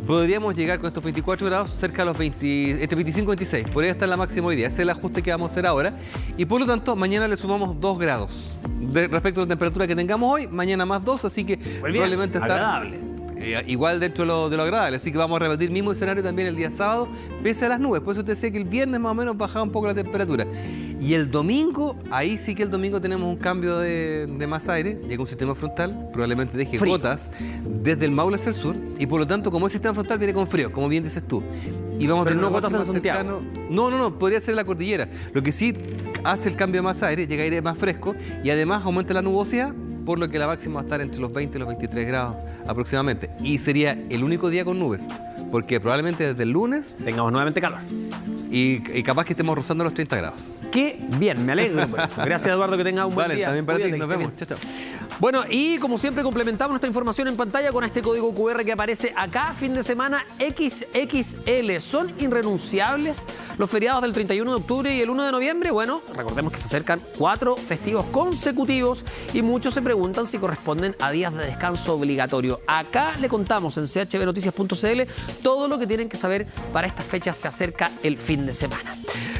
podríamos llegar con estos 24 grados cerca de los 25 y 26. Podría estar la máxima hoy día. Ese es el ajuste que vamos a hacer ahora. Y por lo tanto, mañana le sumamos 2 grados. Respecto a la temperatura que tengamos hoy, mañana más 2, así que probablemente está igual dentro de lo agradable. Así que vamos a repetir el mismo escenario también el día sábado, pese a las nubes. Por eso te decía que el viernes más o menos bajaba un poco la temperatura. Y el domingo, ahí sí que el domingo tenemos un cambio de más aire. Llega un sistema frontal, probablemente deje gotas desde el Maule hacia el sur. Y por lo tanto, como el sistema frontal viene con frío, como bien dices tú. Y vamos a tener no gotas en Santiago. No, podría ser la cordillera. Lo que sí hace el cambio de más aire, llega aire más fresco y además aumenta la nubosidad, por lo que la máxima va a estar entre los 20 y los 23 grados aproximadamente. Y sería el único día con nubes, porque probablemente desde el lunes tengamos nuevamente calor. Y capaz que estemos rozando los 30 grados. Qué bien, me alegro por eso. Gracias, Eduardo, que tenga un buen día. También para ti, Cuídate, nos vemos. Chao, chao. Bueno, y como siempre complementamos nuestra información en pantalla con este código QR que aparece acá, fin de semana XXL. ¿Son irrenunciables los feriados del 31 de octubre y el 1 de noviembre? Bueno, recordemos que se acercan 4 festivos consecutivos y muchos se preguntan si corresponden a días de descanso obligatorio. Acá le contamos en chbnoticias.cl todo lo que tienen que saber para estas fechas. Se acerca el fin de semana.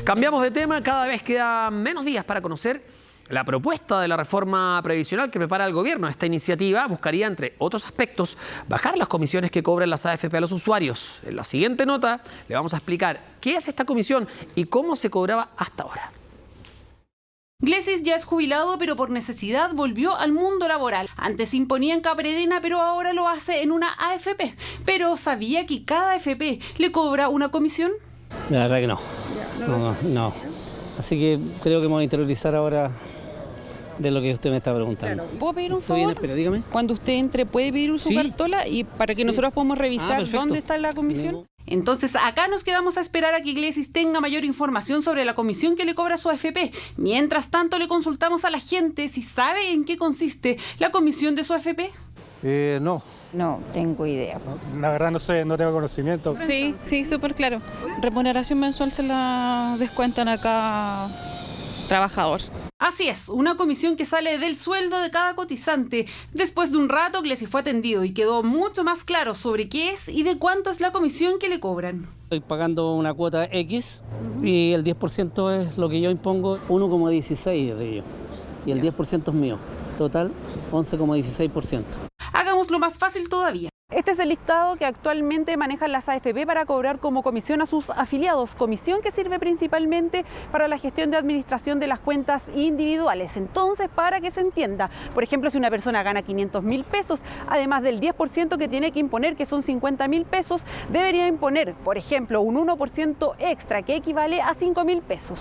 Cambiamos de tema, cada vez quedan menos días para conocer la propuesta de la reforma previsional que prepara el gobierno. Esta iniciativa buscaría, entre otros aspectos, bajar las comisiones que cobran las AFP a los usuarios. En la siguiente nota le vamos a explicar qué es esta comisión y cómo se cobraba hasta ahora. Glesis ya es jubilado, pero por necesidad volvió al mundo laboral. Antes se imponía en Capredena, pero ahora lo hace en una AFP. Pero ¿sabía que cada AFP le cobra una comisión? La verdad que no. No. Así que creo que me voy a interiorizar ahora de lo que usted me está preguntando. ¿Puedo pedir un favor? Pero dígame. Cuando usted entre, ¿puede pedir su cartola? Y para que nosotros podamos revisar dónde está la comisión. Entonces acá nos quedamos a esperar a que Glesis tenga mayor información sobre la comisión que le cobra su AFP. Mientras tanto le consultamos a la gente si sabe en qué consiste la comisión de su AFP. No. No tengo idea. La verdad no sé, no tengo conocimiento. Sí, súper claro. Remuneración mensual se la descuentan a cada trabajador. Así es, una comisión que sale del sueldo de cada cotizante. Después de un rato, Glesis fue atendido y quedó mucho más claro sobre qué es y de cuánto es la comisión que le cobran. Estoy pagando una cuota X y el 10% es lo que yo impongo, 1,16 de ellos. Y el 10% es mío. Total, 11,16%. Hagámoslo más fácil todavía. Este es el listado que actualmente manejan las AFP para cobrar como comisión a sus afiliados, comisión que sirve principalmente para la gestión de administración de las cuentas individuales. Entonces, para que se entienda, por ejemplo, si una persona gana 500.000 pesos, además del 10% que tiene que imponer, que son 50.000 pesos, debería imponer, por ejemplo, un 1% extra, que equivale a 5.000 pesos.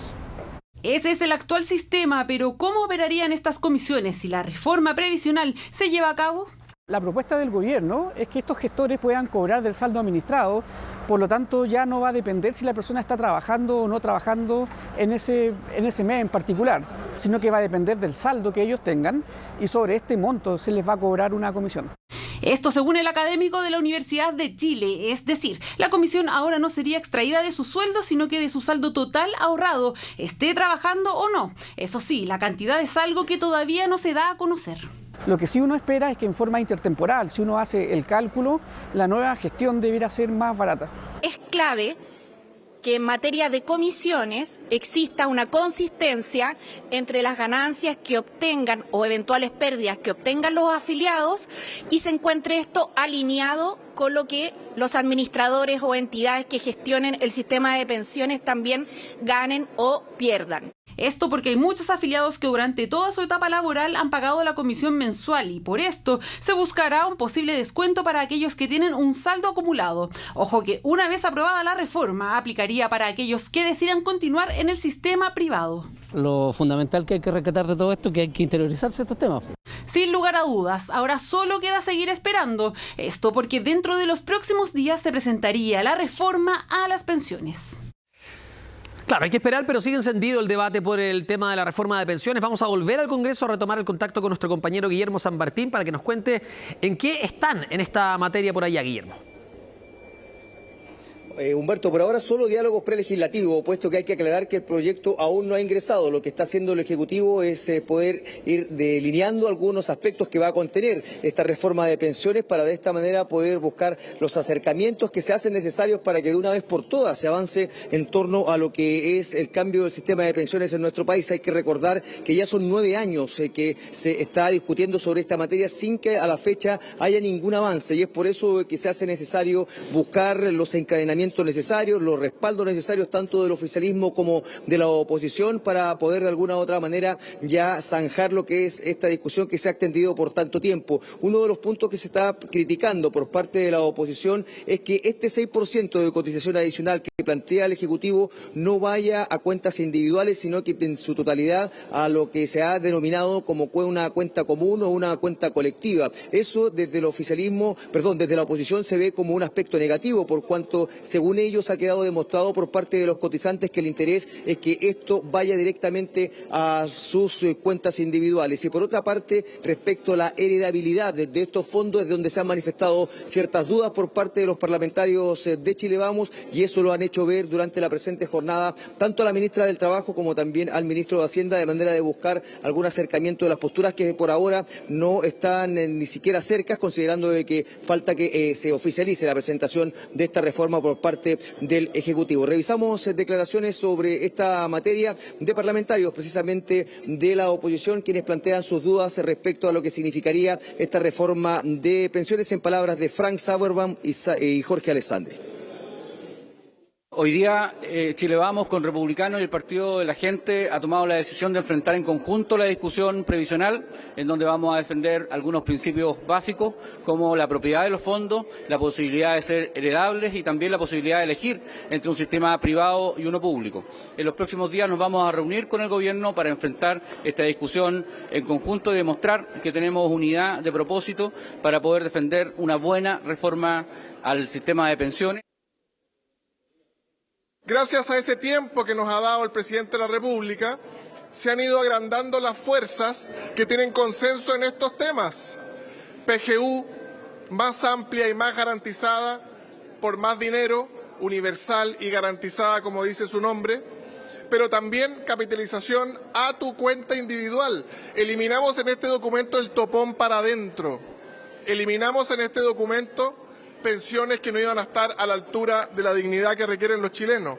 Ese es el actual sistema, pero ¿cómo operarían estas comisiones si la reforma previsional se lleva a cabo? La propuesta del gobierno es que estos gestores puedan cobrar del saldo administrado, por lo tanto ya no va a depender si la persona está trabajando o no trabajando en ese mes en particular, sino que va a depender del saldo que ellos tengan y sobre este monto se les va a cobrar una comisión. Esto según el académico de la Universidad de Chile, es decir, la comisión ahora no sería extraída de su sueldo, sino que de su saldo total ahorrado, esté trabajando o no. Eso sí, la cantidad es algo que todavía no se da a conocer. Lo que sí uno espera es que en forma intertemporal, si uno hace el cálculo, la nueva gestión debiera ser más barata. Es clave que en materia de comisiones exista una consistencia entre las ganancias que obtengan o eventuales pérdidas que obtengan los afiliados y se encuentre esto alineado con lo que los administradores o entidades que gestionen el sistema de pensiones también ganen o pierdan. Esto porque hay muchos afiliados que durante toda su etapa laboral han pagado la comisión mensual y por esto se buscará un posible descuento para aquellos que tienen un saldo acumulado. Ojo que una vez aprobada la reforma aplicaría para aquellos que decidan continuar en el sistema privado. Lo fundamental que hay que rescatar de todo esto es que hay que interiorizarse estos temas. Sin lugar a dudas, ahora solo queda seguir esperando. Esto porque dentro de los próximos días se presentaría la reforma a las pensiones. Claro, hay que esperar, pero sigue encendido el debate por el tema de la reforma de pensiones. Vamos a volver al Congreso a retomar el contacto con nuestro compañero Guillermo San Martín para que nos cuente en qué están en esta materia por allá, Guillermo. Humberto, por ahora solo diálogos prelegislativos, puesto que hay que aclarar que el proyecto aún no ha ingresado. Lo que está haciendo el Ejecutivo es poder ir delineando algunos aspectos que va a contener esta reforma de pensiones para de esta manera poder buscar los acercamientos que se hacen necesarios para que de una vez por todas se avance en torno a lo que es el cambio del sistema de pensiones en nuestro país. Hay que recordar que ya son 9 años que se está discutiendo sobre esta materia sin que a la fecha haya ningún avance y es por eso que se hace necesario buscar los encadenamientos necesarios, los respaldos necesarios tanto del oficialismo como de la oposición para poder de alguna u otra manera ya zanjar lo que es esta discusión que se ha extendido por tanto tiempo. Uno de los puntos que se está criticando por parte de la oposición es que este 6% de cotización adicional que plantea el Ejecutivo no vaya a cuentas individuales, sino que en su totalidad a lo que se ha denominado como una cuenta común o una cuenta colectiva. Eso desde el oficialismo, desde la oposición se ve como un aspecto negativo por cuanto se según ellos ha quedado demostrado por parte de los cotizantes que el interés es que esto vaya directamente a sus cuentas individuales. Y por otra parte, respecto a la heredabilidad de estos fondos, es donde se han manifestado ciertas dudas por parte de los parlamentarios de Chile Vamos, y eso lo han hecho ver durante la presente jornada tanto a la ministra del Trabajo como también al ministro de Hacienda, de manera de buscar algún acercamiento de las posturas que por ahora no están ni siquiera cerca, considerando de que falta que se oficialice la presentación de esta reforma por parte del Ejecutivo. Revisamos declaraciones sobre esta materia de parlamentarios precisamente de la oposición, quienes plantean sus dudas respecto a lo que significaría esta reforma de pensiones, en palabras de Frank Sauerbaum y Jorge Alessandri. Hoy día Chile Vamos, con Republicanos y el Partido de la Gente, ha tomado la decisión de enfrentar en conjunto la discusión previsional, en donde vamos a defender algunos principios básicos, como la propiedad de los fondos, la posibilidad de ser heredables y también la posibilidad de elegir entre un sistema privado y uno público. En los próximos días nos vamos a reunir con el Gobierno para enfrentar esta discusión en conjunto y demostrar que tenemos unidad de propósito para poder defender una buena reforma al sistema de pensiones. Gracias a ese tiempo que nos ha dado el presidente de la República, se han ido agrandando las fuerzas que tienen consenso en estos temas. PGU, más amplia y más garantizada, por más dinero, universal y garantizada, como dice su nombre, pero también capitalización a tu cuenta individual. Eliminamos en este documento el topón para adentro. Eliminamos en este documento pensiones que no iban a estar a la altura de la dignidad que requieren los chilenos.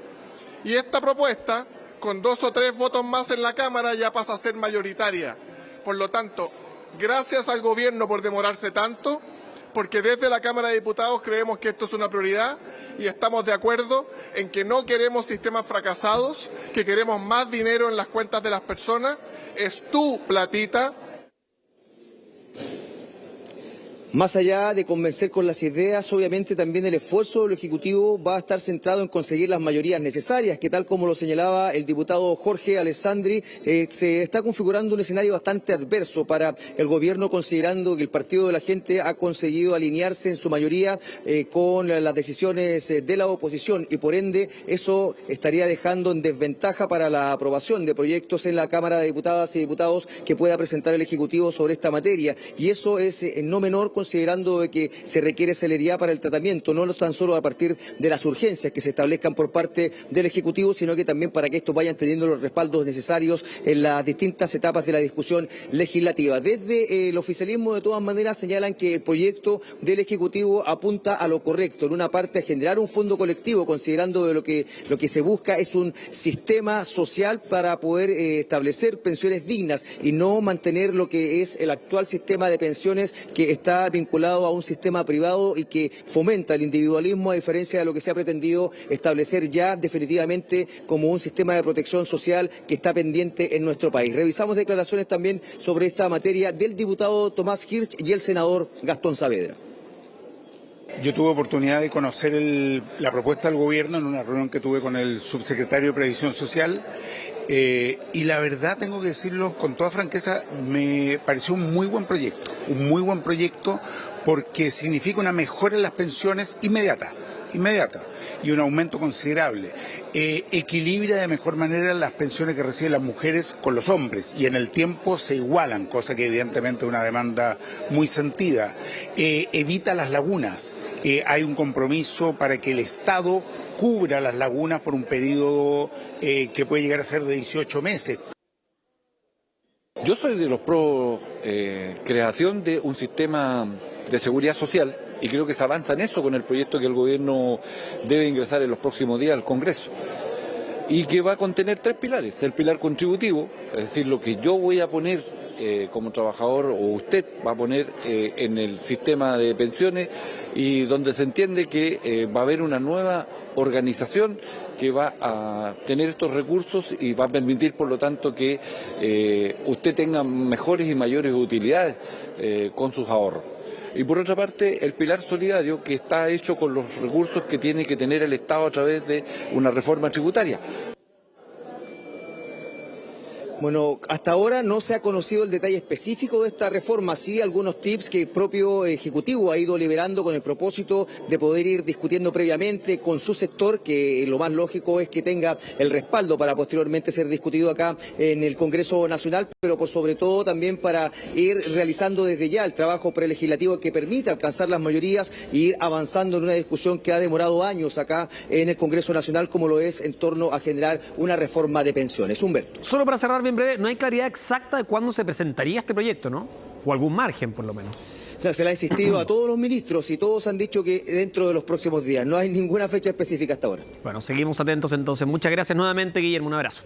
Y esta propuesta, con 2 o 3 votos más en la Cámara, ya pasa a ser mayoritaria. Por lo tanto, gracias al Gobierno por demorarse tanto, porque desde la Cámara de Diputados creemos que esto es una prioridad y estamos de acuerdo en que no queremos sistemas fracasados, que queremos más dinero en las cuentas de las personas. Es tu platita. Más allá de convencer con las ideas, obviamente también el esfuerzo del Ejecutivo va a estar centrado en conseguir las mayorías necesarias, que tal como lo señalaba el diputado Jorge Alessandri, se está configurando un escenario bastante adverso para el Gobierno, considerando que el Partido de la Gente ha conseguido alinearse en su mayoría con las decisiones de la oposición, y por ende eso estaría dejando en desventaja para la aprobación de proyectos en la Cámara de Diputadas y Diputados que pueda presentar el Ejecutivo sobre esta materia, y eso es no menor, considerando que se requiere celeridad para el tratamiento, no tan solo a partir de las urgencias que se establezcan por parte del Ejecutivo, sino que también para que estos vayan teniendo los respaldos necesarios en las distintas etapas de la discusión legislativa. Desde el oficialismo, de todas maneras, señalan que el proyecto del Ejecutivo apunta a lo correcto, en una parte a generar un fondo colectivo, considerando de lo que se busca es un sistema social para poder establecer pensiones dignas y no mantener lo que es el actual sistema de pensiones, que está vinculado a un sistema privado y que fomenta el individualismo, a diferencia de lo que se ha pretendido establecer ya definitivamente como un sistema de protección social que está pendiente en nuestro país. Revisamos declaraciones también sobre esta materia del diputado Tomás Hirsch y el senador Gastón Saavedra. Yo tuve oportunidad de conocer la propuesta del Gobierno en una reunión que tuve con el subsecretario de Previsión Social. Y la verdad, tengo que decirlo con toda franqueza, me pareció un muy buen proyecto porque significa una mejora en las pensiones inmediata y un aumento considerable. Equilibra de mejor manera las pensiones que reciben las mujeres con los hombres y en el tiempo se igualan, cosa que evidentemente es una demanda muy sentida. Evita las lagunas. Hay un compromiso para que el Estado cubra las lagunas por un periodo que puede llegar a ser de 18 meses. Yo soy de los pro creación de un sistema de seguridad social y creo que se avanza en eso con el proyecto que el Gobierno debe ingresar en los próximos días al Congreso y que va a contener 3 pilares. El pilar contributivo, es decir, lo que yo voy a poner como trabajador o usted va a poner en el sistema de pensiones, y donde se entiende que va a haber una nueva organización que va a tener estos recursos y va a permitir, por lo tanto, que usted tenga mejores y mayores utilidades con sus ahorros. Y por otra parte, el pilar solidario, que está hecho con los recursos que tiene que tener el Estado a través de una reforma tributaria. Bueno, hasta ahora no se ha conocido el detalle específico de esta reforma, sí algunos tips que el propio Ejecutivo ha ido liberando con el propósito de poder ir discutiendo previamente con su sector, que lo más lógico es que tenga el respaldo para posteriormente ser discutido acá en el Congreso Nacional, pero por sobre todo también para ir realizando desde ya el trabajo prelegislativo que permita alcanzar las mayorías e ir avanzando en una discusión que ha demorado años acá en el Congreso Nacional, como lo es en torno a generar una reforma de pensiones. Humberto. Solo para cerrar bien breve, no hay claridad exacta de cuándo se presentaría este proyecto, ¿no? O algún margen, por lo menos. O sea, se le ha insistido a todos los ministros y todos han dicho que dentro de los próximos días. No hay ninguna fecha específica hasta ahora. Bueno, seguimos atentos entonces. Muchas gracias nuevamente, Guillermo. Un abrazo.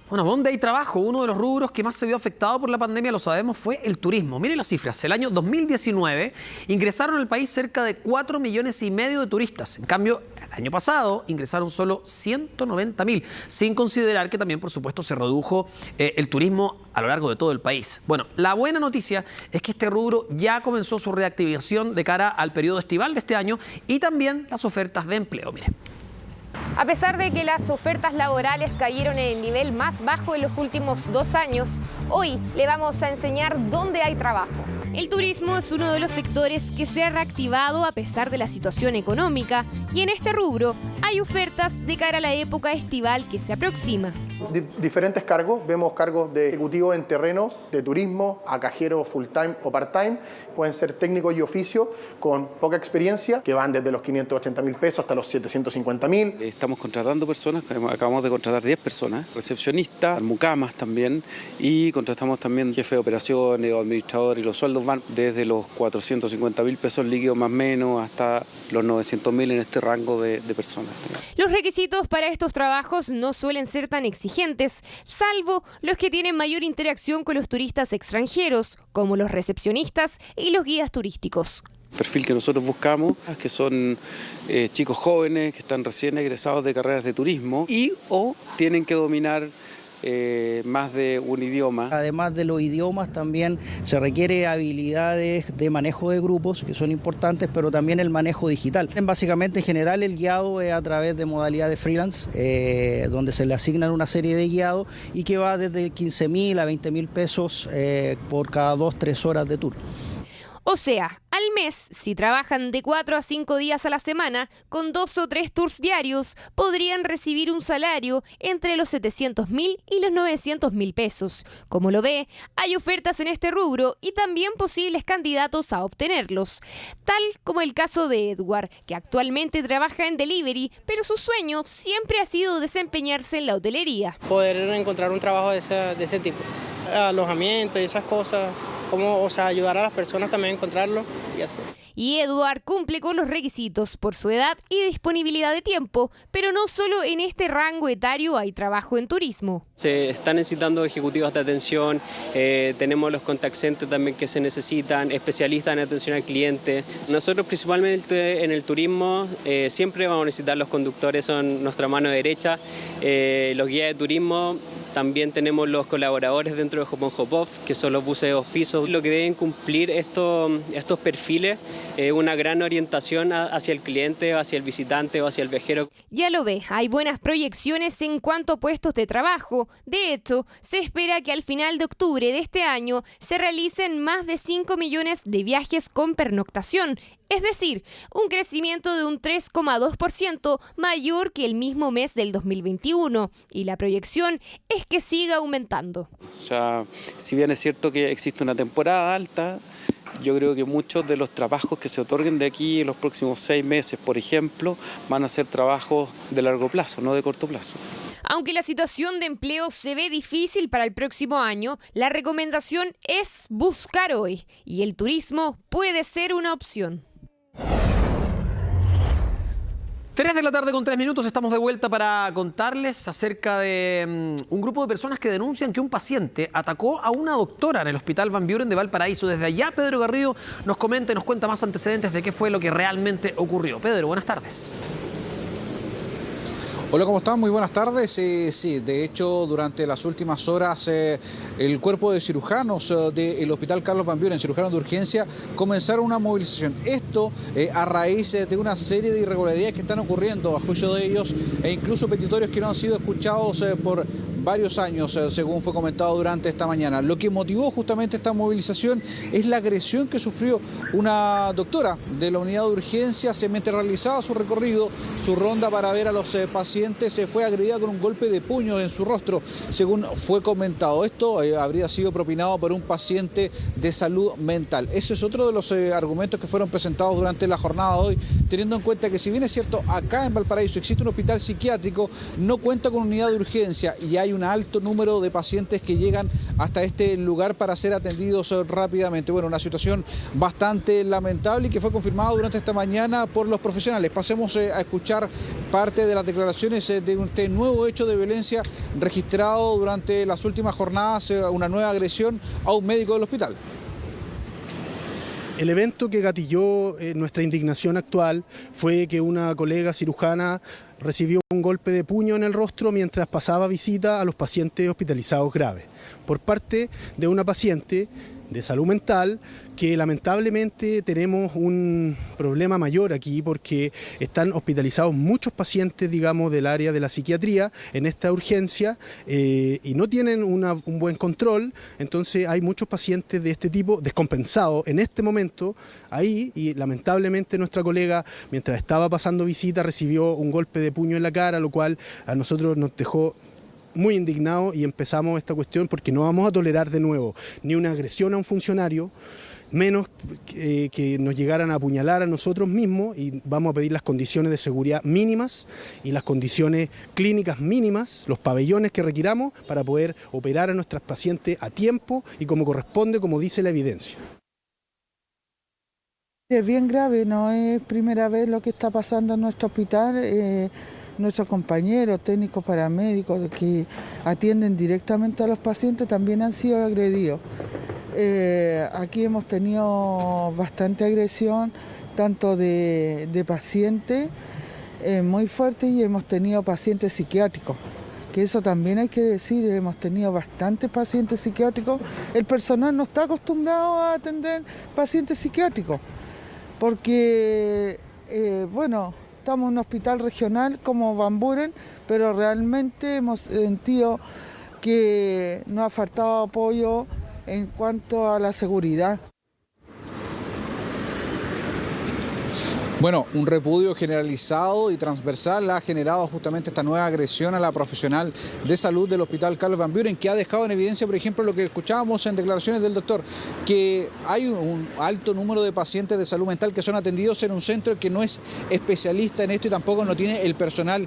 Bueno, ¿dónde hay trabajo? Uno de los rubros que más se vio afectado por la pandemia, lo sabemos, fue el turismo. Miren las cifras. El año 2019 ingresaron al país cerca de 4,5 millones de turistas. En cambio, el año pasado ingresaron solo 190.000, sin considerar que también, por supuesto, se redujo el turismo a lo largo de todo el país. Bueno, la buena noticia es que este rubro ya comenzó su reactivación de cara al periodo estival de este año y también las ofertas de empleo. Miren. A pesar de que las ofertas laborales cayeron en el nivel más bajo en los últimos 2 años, hoy le vamos a enseñar dónde hay trabajo. El turismo es uno de los sectores que se ha reactivado a pesar de la situación económica y en este rubro hay ofertas de cara a la época estival que se aproxima. Diferentes cargos, vemos cargos de ejecutivo en terreno, de turismo, a cajero full time o part time, pueden ser técnicos y oficio con poca experiencia, que van desde los 580.000 pesos hasta los 750.000. Estamos contratando personas, acabamos de contratar 10 personas, recepcionistas, mucamas también, y contratamos también jefe de operaciones o administrador, y los sueldos van desde los 450.000 pesos líquidos más o menos hasta los 900.000 en este rango de personas. Los requisitos para estos trabajos no suelen ser tan exigentes, salvo los que tienen mayor interacción con los turistas extranjeros, como los recepcionistas y los guías turísticos. El perfil que nosotros buscamos, que son chicos jóvenes que están recién egresados de carreras de turismo y o tienen que dominar más de un idioma. Además de los idiomas, también se requiere habilidades de manejo de grupos, que son importantes, pero también el manejo digital. Básicamente, en general, el guiado es a través de modalidad de freelance, donde se le asignan una serie de guiados y que va desde 15.000 a 20.000 pesos por cada 2-3 horas de tour. O sea, al mes, si trabajan de 4 a 5 días a la semana, con 2 o 3 tours diarios, podrían recibir un salario entre los 700.000 y los 900.000 pesos. Como lo ve, hay ofertas en este rubro y también posibles candidatos a obtenerlos. Tal como el caso de Edward, que actualmente trabaja en delivery, pero su sueño siempre ha sido desempeñarse en la hotelería. Poder encontrar un trabajo de ese tipo, alojamiento y esas cosas. Cómo, ayudar a las personas también a encontrarlo y así. Y Edward cumple con los requisitos por su edad y disponibilidad de tiempo, pero no solo en este rango etario hay trabajo en turismo. Se están necesitando ejecutivos de atención, tenemos los contact centers también que se necesitan, especialistas en atención al cliente. Nosotros principalmente en el turismo siempre vamos a necesitar los conductores, son nuestra mano derecha, los guías de turismo. También tenemos los colaboradores dentro de Hop on Hop Off, que son los buses de 2 pisos. Lo que deben cumplir estos perfiles es una gran orientación hacia el cliente, hacia el visitante o hacia el viajero. Ya lo ve, hay buenas proyecciones en cuanto a puestos de trabajo. De hecho, se espera que al final de octubre de este año se realicen más de 5 millones de viajes con pernoctación. Es decir, un crecimiento de un 3,2% mayor que el mismo mes del 2021. Y la proyección es que siga aumentando. O sea, si bien es cierto que existe una temporada alta, yo creo que muchos de los trabajos que se otorguen de aquí en los próximos 6 meses, por ejemplo, van a ser trabajos de largo plazo, no de corto plazo. Aunque la situación de empleo se ve difícil para el próximo año, la recomendación es buscar hoy y el turismo puede ser una opción. 3 de la tarde con 3 minutos, estamos de vuelta para contarles acerca de un grupo de personas que denuncian que un paciente atacó a una doctora en el Hospital Van Buren de Valparaíso. Desde allá, Pedro Garrido nos comenta y nos cuenta más antecedentes de qué fue lo que realmente ocurrió. Pedro, buenas tardes. Hola, ¿cómo están? Muy buenas tardes. Sí, de hecho, durante las últimas horas, el cuerpo de cirujanos del Hospital Carlos Van Buren, cirujanos de urgencia, comenzaron una movilización. Esto a raíz de una serie de irregularidades que están ocurriendo, a juicio de ellos, e incluso petitorios que no han sido escuchados por varios años, según fue comentado durante esta mañana. Lo que motivó justamente esta movilización es la agresión que sufrió una doctora de la unidad de urgencias mientras realizaba su recorrido, su ronda para ver a los pacientes. Se fue agredida con un golpe de puño en su rostro, según fue comentado. Esto habría sido propinado por un paciente de salud mental. Ese es otro de los argumentos que fueron presentados durante la jornada de hoy, teniendo en cuenta que, si bien es cierto, acá en Valparaíso existe un hospital psiquiátrico, no cuenta con unidad de urgencia y hay un alto número de pacientes que llegan hasta este lugar para ser atendidos rápidamente. Bueno, una situación bastante lamentable y que fue confirmada durante esta mañana por los profesionales. Pasemos a escuchar parte de las declaraciones de este nuevo hecho de violencia registrado durante las últimas jornadas, una nueva agresión a un médico del hospital. El evento que gatilló nuestra indignación actual fue que una colega cirujana recibió un golpe de puño en el rostro mientras pasaba visita a los pacientes hospitalizados graves por parte de una paciente de salud mental, que lamentablemente tenemos un problema mayor aquí porque están hospitalizados muchos pacientes, digamos, del área de la psiquiatría en esta urgencia y no tienen un buen control. Entonces hay muchos pacientes de este tipo descompensados en este momento ahí, y lamentablemente nuestra colega, mientras estaba pasando visita, recibió un golpe de puño en la cara, lo cual a nosotros nos dejó muy indignados y empezamos esta cuestión porque no vamos a tolerar de nuevo ni una agresión a un funcionario, menos que nos llegaran a apuñalar a nosotros mismos, y vamos a pedir las condiciones de seguridad mínimas y las condiciones clínicas mínimas, los pabellones que requiramos para poder operar a nuestras pacientes a tiempo y como corresponde, como dice la evidencia. Es bien grave, no es primera vez lo que está pasando en nuestro hospital. Nuestros compañeros técnicos paramédicos que atienden directamente a los pacientes también han sido agredidos. Aquí hemos tenido bastante agresión, tanto de pacientes muy fuertes, y hemos tenido pacientes psiquiátricos, que eso también hay que decir, hemos tenido bastantes pacientes psiquiátricos. El personal no está acostumbrado a atender pacientes psiquiátricos, porque, estamos en un hospital regional como Van Buren, pero realmente hemos sentido que nos ha faltado apoyo en cuanto a la seguridad. Bueno, un repudio generalizado y transversal ha generado justamente esta nueva agresión a la profesional de salud del Hospital Carlos Van Buren, que ha dejado en evidencia, por ejemplo, lo que escuchábamos en declaraciones del doctor, que hay un alto número de pacientes de salud mental que son atendidos en un centro que no es especialista en esto y tampoco no tiene el personal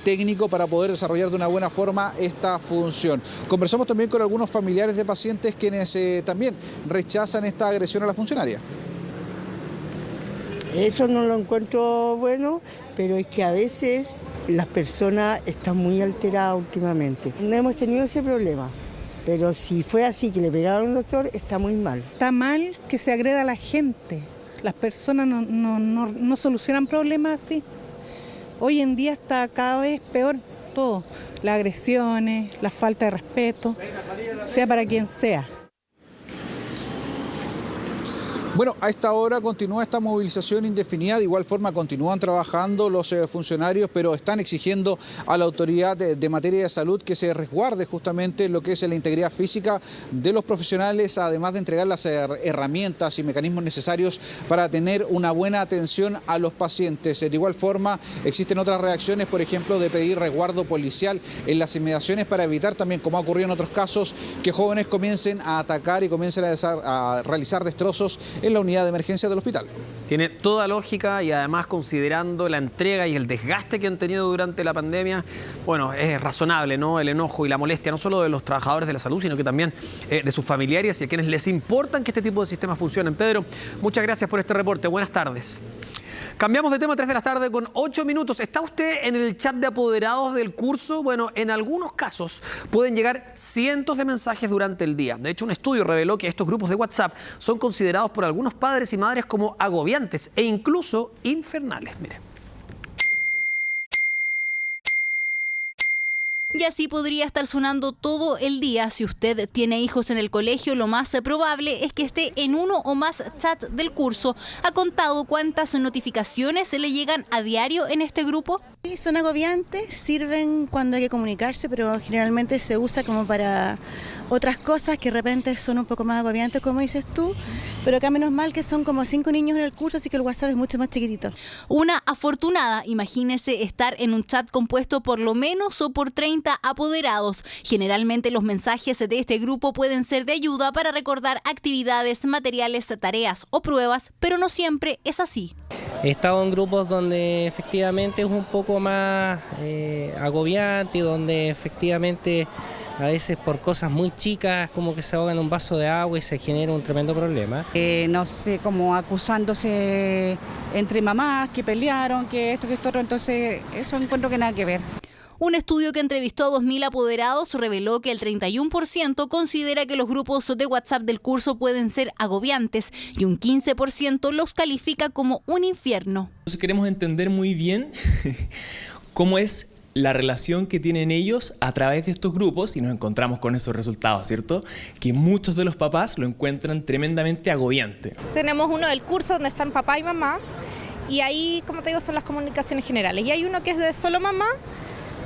técnico para poder desarrollar de una buena forma esta función. Conversamos también con algunos familiares de pacientes quienes también rechazan esta agresión a la funcionaria. Eso no lo encuentro bueno, pero es que a veces las personas están muy alteradas últimamente. No hemos tenido ese problema, pero si fue así que le pegaron a un doctor, está muy mal. Está mal que se agreda a la gente. Las personas no solucionan problemas así. Hoy en día está cada vez peor todo. Las agresiones, la falta de respeto, sea para quien sea. Bueno, a esta hora continúa esta movilización indefinida. De igual forma continúan trabajando los funcionarios, pero están exigiendo a la autoridad de materia de salud que se resguarde justamente lo que es la integridad física de los profesionales, además de entregar las herramientas y mecanismos necesarios para tener una buena atención a los pacientes. De igual forma existen otras reacciones, por ejemplo, de pedir resguardo policial en las inmediaciones para evitar también, como ha ocurrido en otros casos, que jóvenes comiencen a atacar y comiencen a realizar destrozos en la unidad de emergencia del hospital. Tiene toda lógica, y además, considerando la entrega y el desgaste que han tenido durante la pandemia, bueno, es razonable, ¿no?, el enojo y la molestia, no solo de los trabajadores de la salud, sino que también de sus familiares y a quienes les importan que este tipo de sistemas funcionen. Pedro, muchas gracias por este reporte. Buenas tardes. Cambiamos de tema, 3 de la tarde con 8 minutos. ¿Está usted en el chat de apoderados del curso? Bueno, en algunos casos pueden llegar cientos de mensajes durante el día. De hecho, un estudio reveló que estos grupos de WhatsApp son considerados por algunos padres y madres como agobiantes e incluso infernales. Mire. y así podría estar sonando todo el día. Si usted tiene hijos en el colegio, lo más probable es que esté en uno o más chats del curso. ¿Ha contado cuántas notificaciones se le llegan a diario en este grupo? Sí, son agobiantes, sirven cuando hay que comunicarse, pero generalmente se usa como para otras cosas que de repente son un poco más agobiantes, como dices tú, pero acá menos mal que son como 5 niños en el curso, así que el WhatsApp es mucho más chiquitito. Una afortunada, imagínese estar en un chat compuesto por lo menos o por 30 apoderados. Generalmente los mensajes de este grupo pueden ser de ayuda para recordar actividades, materiales, tareas o pruebas, pero no siempre es así. He estado en grupos donde efectivamente es un poco más agobiante, donde efectivamente a veces por cosas muy chicas como que se ahogan en un vaso de agua y se genera un tremendo problema. No sé, como acusándose entre mamás que pelearon, que esto, que esto otro, entonces eso encuentro que nada que ver. Un estudio que entrevistó a 2.000 apoderados reveló que el 31% considera que los grupos de WhatsApp del curso pueden ser agobiantes y un 15% los califica como un infierno. Entonces queremos entender muy bien cómo es la relación que tienen ellos a través de estos grupos y nos encontramos con esos resultados, ¿cierto? Que muchos de los papás lo encuentran tremendamente agobiante. Tenemos uno del curso donde están papá y mamá y ahí, como te digo, son las comunicaciones generales. Y hay uno que es de solo mamá,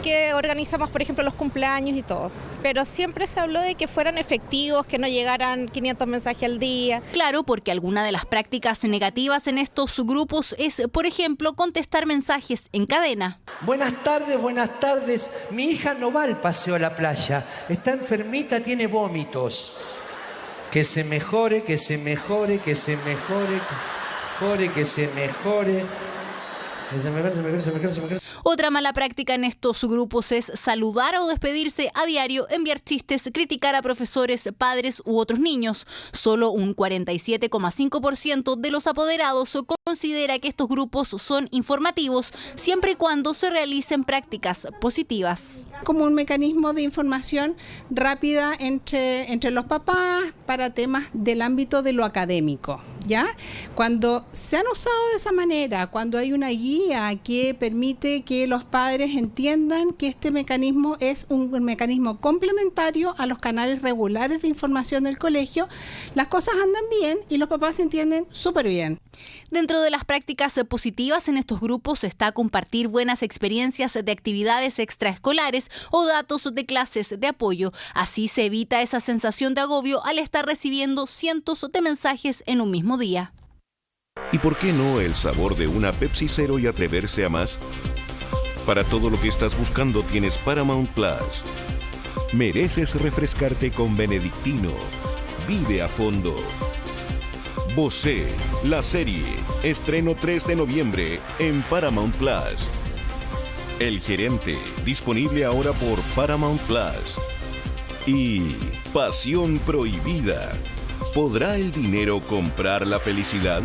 que organizamos, por ejemplo, los cumpleaños y todo. Pero siempre se habló de que fueran efectivos, que no llegaran 500 mensajes al día. Claro, porque alguna de las prácticas negativas en estos grupos es, por ejemplo, contestar mensajes en cadena. Buenas tardes. Mi hija no va al paseo a la playa. Está enfermita, tiene vómitos. Que se mejore, que se mejore, que se mejore, que se mejore. Otra mala práctica en estos grupos es saludar o despedirse a diario, enviar chistes, criticar a profesores, padres u otros niños. Solo un 47,5% de los apoderados considera que estos grupos son informativos, siempre y cuando se realicen prácticas positivas. Como un mecanismo de información rápida entre los papás para temas del ámbito de lo académico, ¿ya? Cuando se han usado de esa manera, cuando hay una guía que permite que los padres entiendan que este mecanismo es un mecanismo complementario a los canales regulares de información del colegio, las cosas andan bien y los papás se entienden súper bien. Dentro de las prácticas positivas en estos grupos está compartir buenas experiencias de actividades extraescolares o datos de clases de apoyo. Así se evita esa sensación de agobio al estar recibiendo cientos de mensajes en un mismo día. ¿Y por qué no el sabor de una Pepsi Cero y atreverse a más? Para todo lo que estás buscando tienes Paramount Plus. Mereces refrescarte con Benedictino. Vive a fondo. Bosé, la serie. Estreno 3 de noviembre en Paramount Plus. El Gerente, disponible ahora por Paramount Plus. Y Pasión Prohibida. ¿Podrá el dinero comprar la felicidad?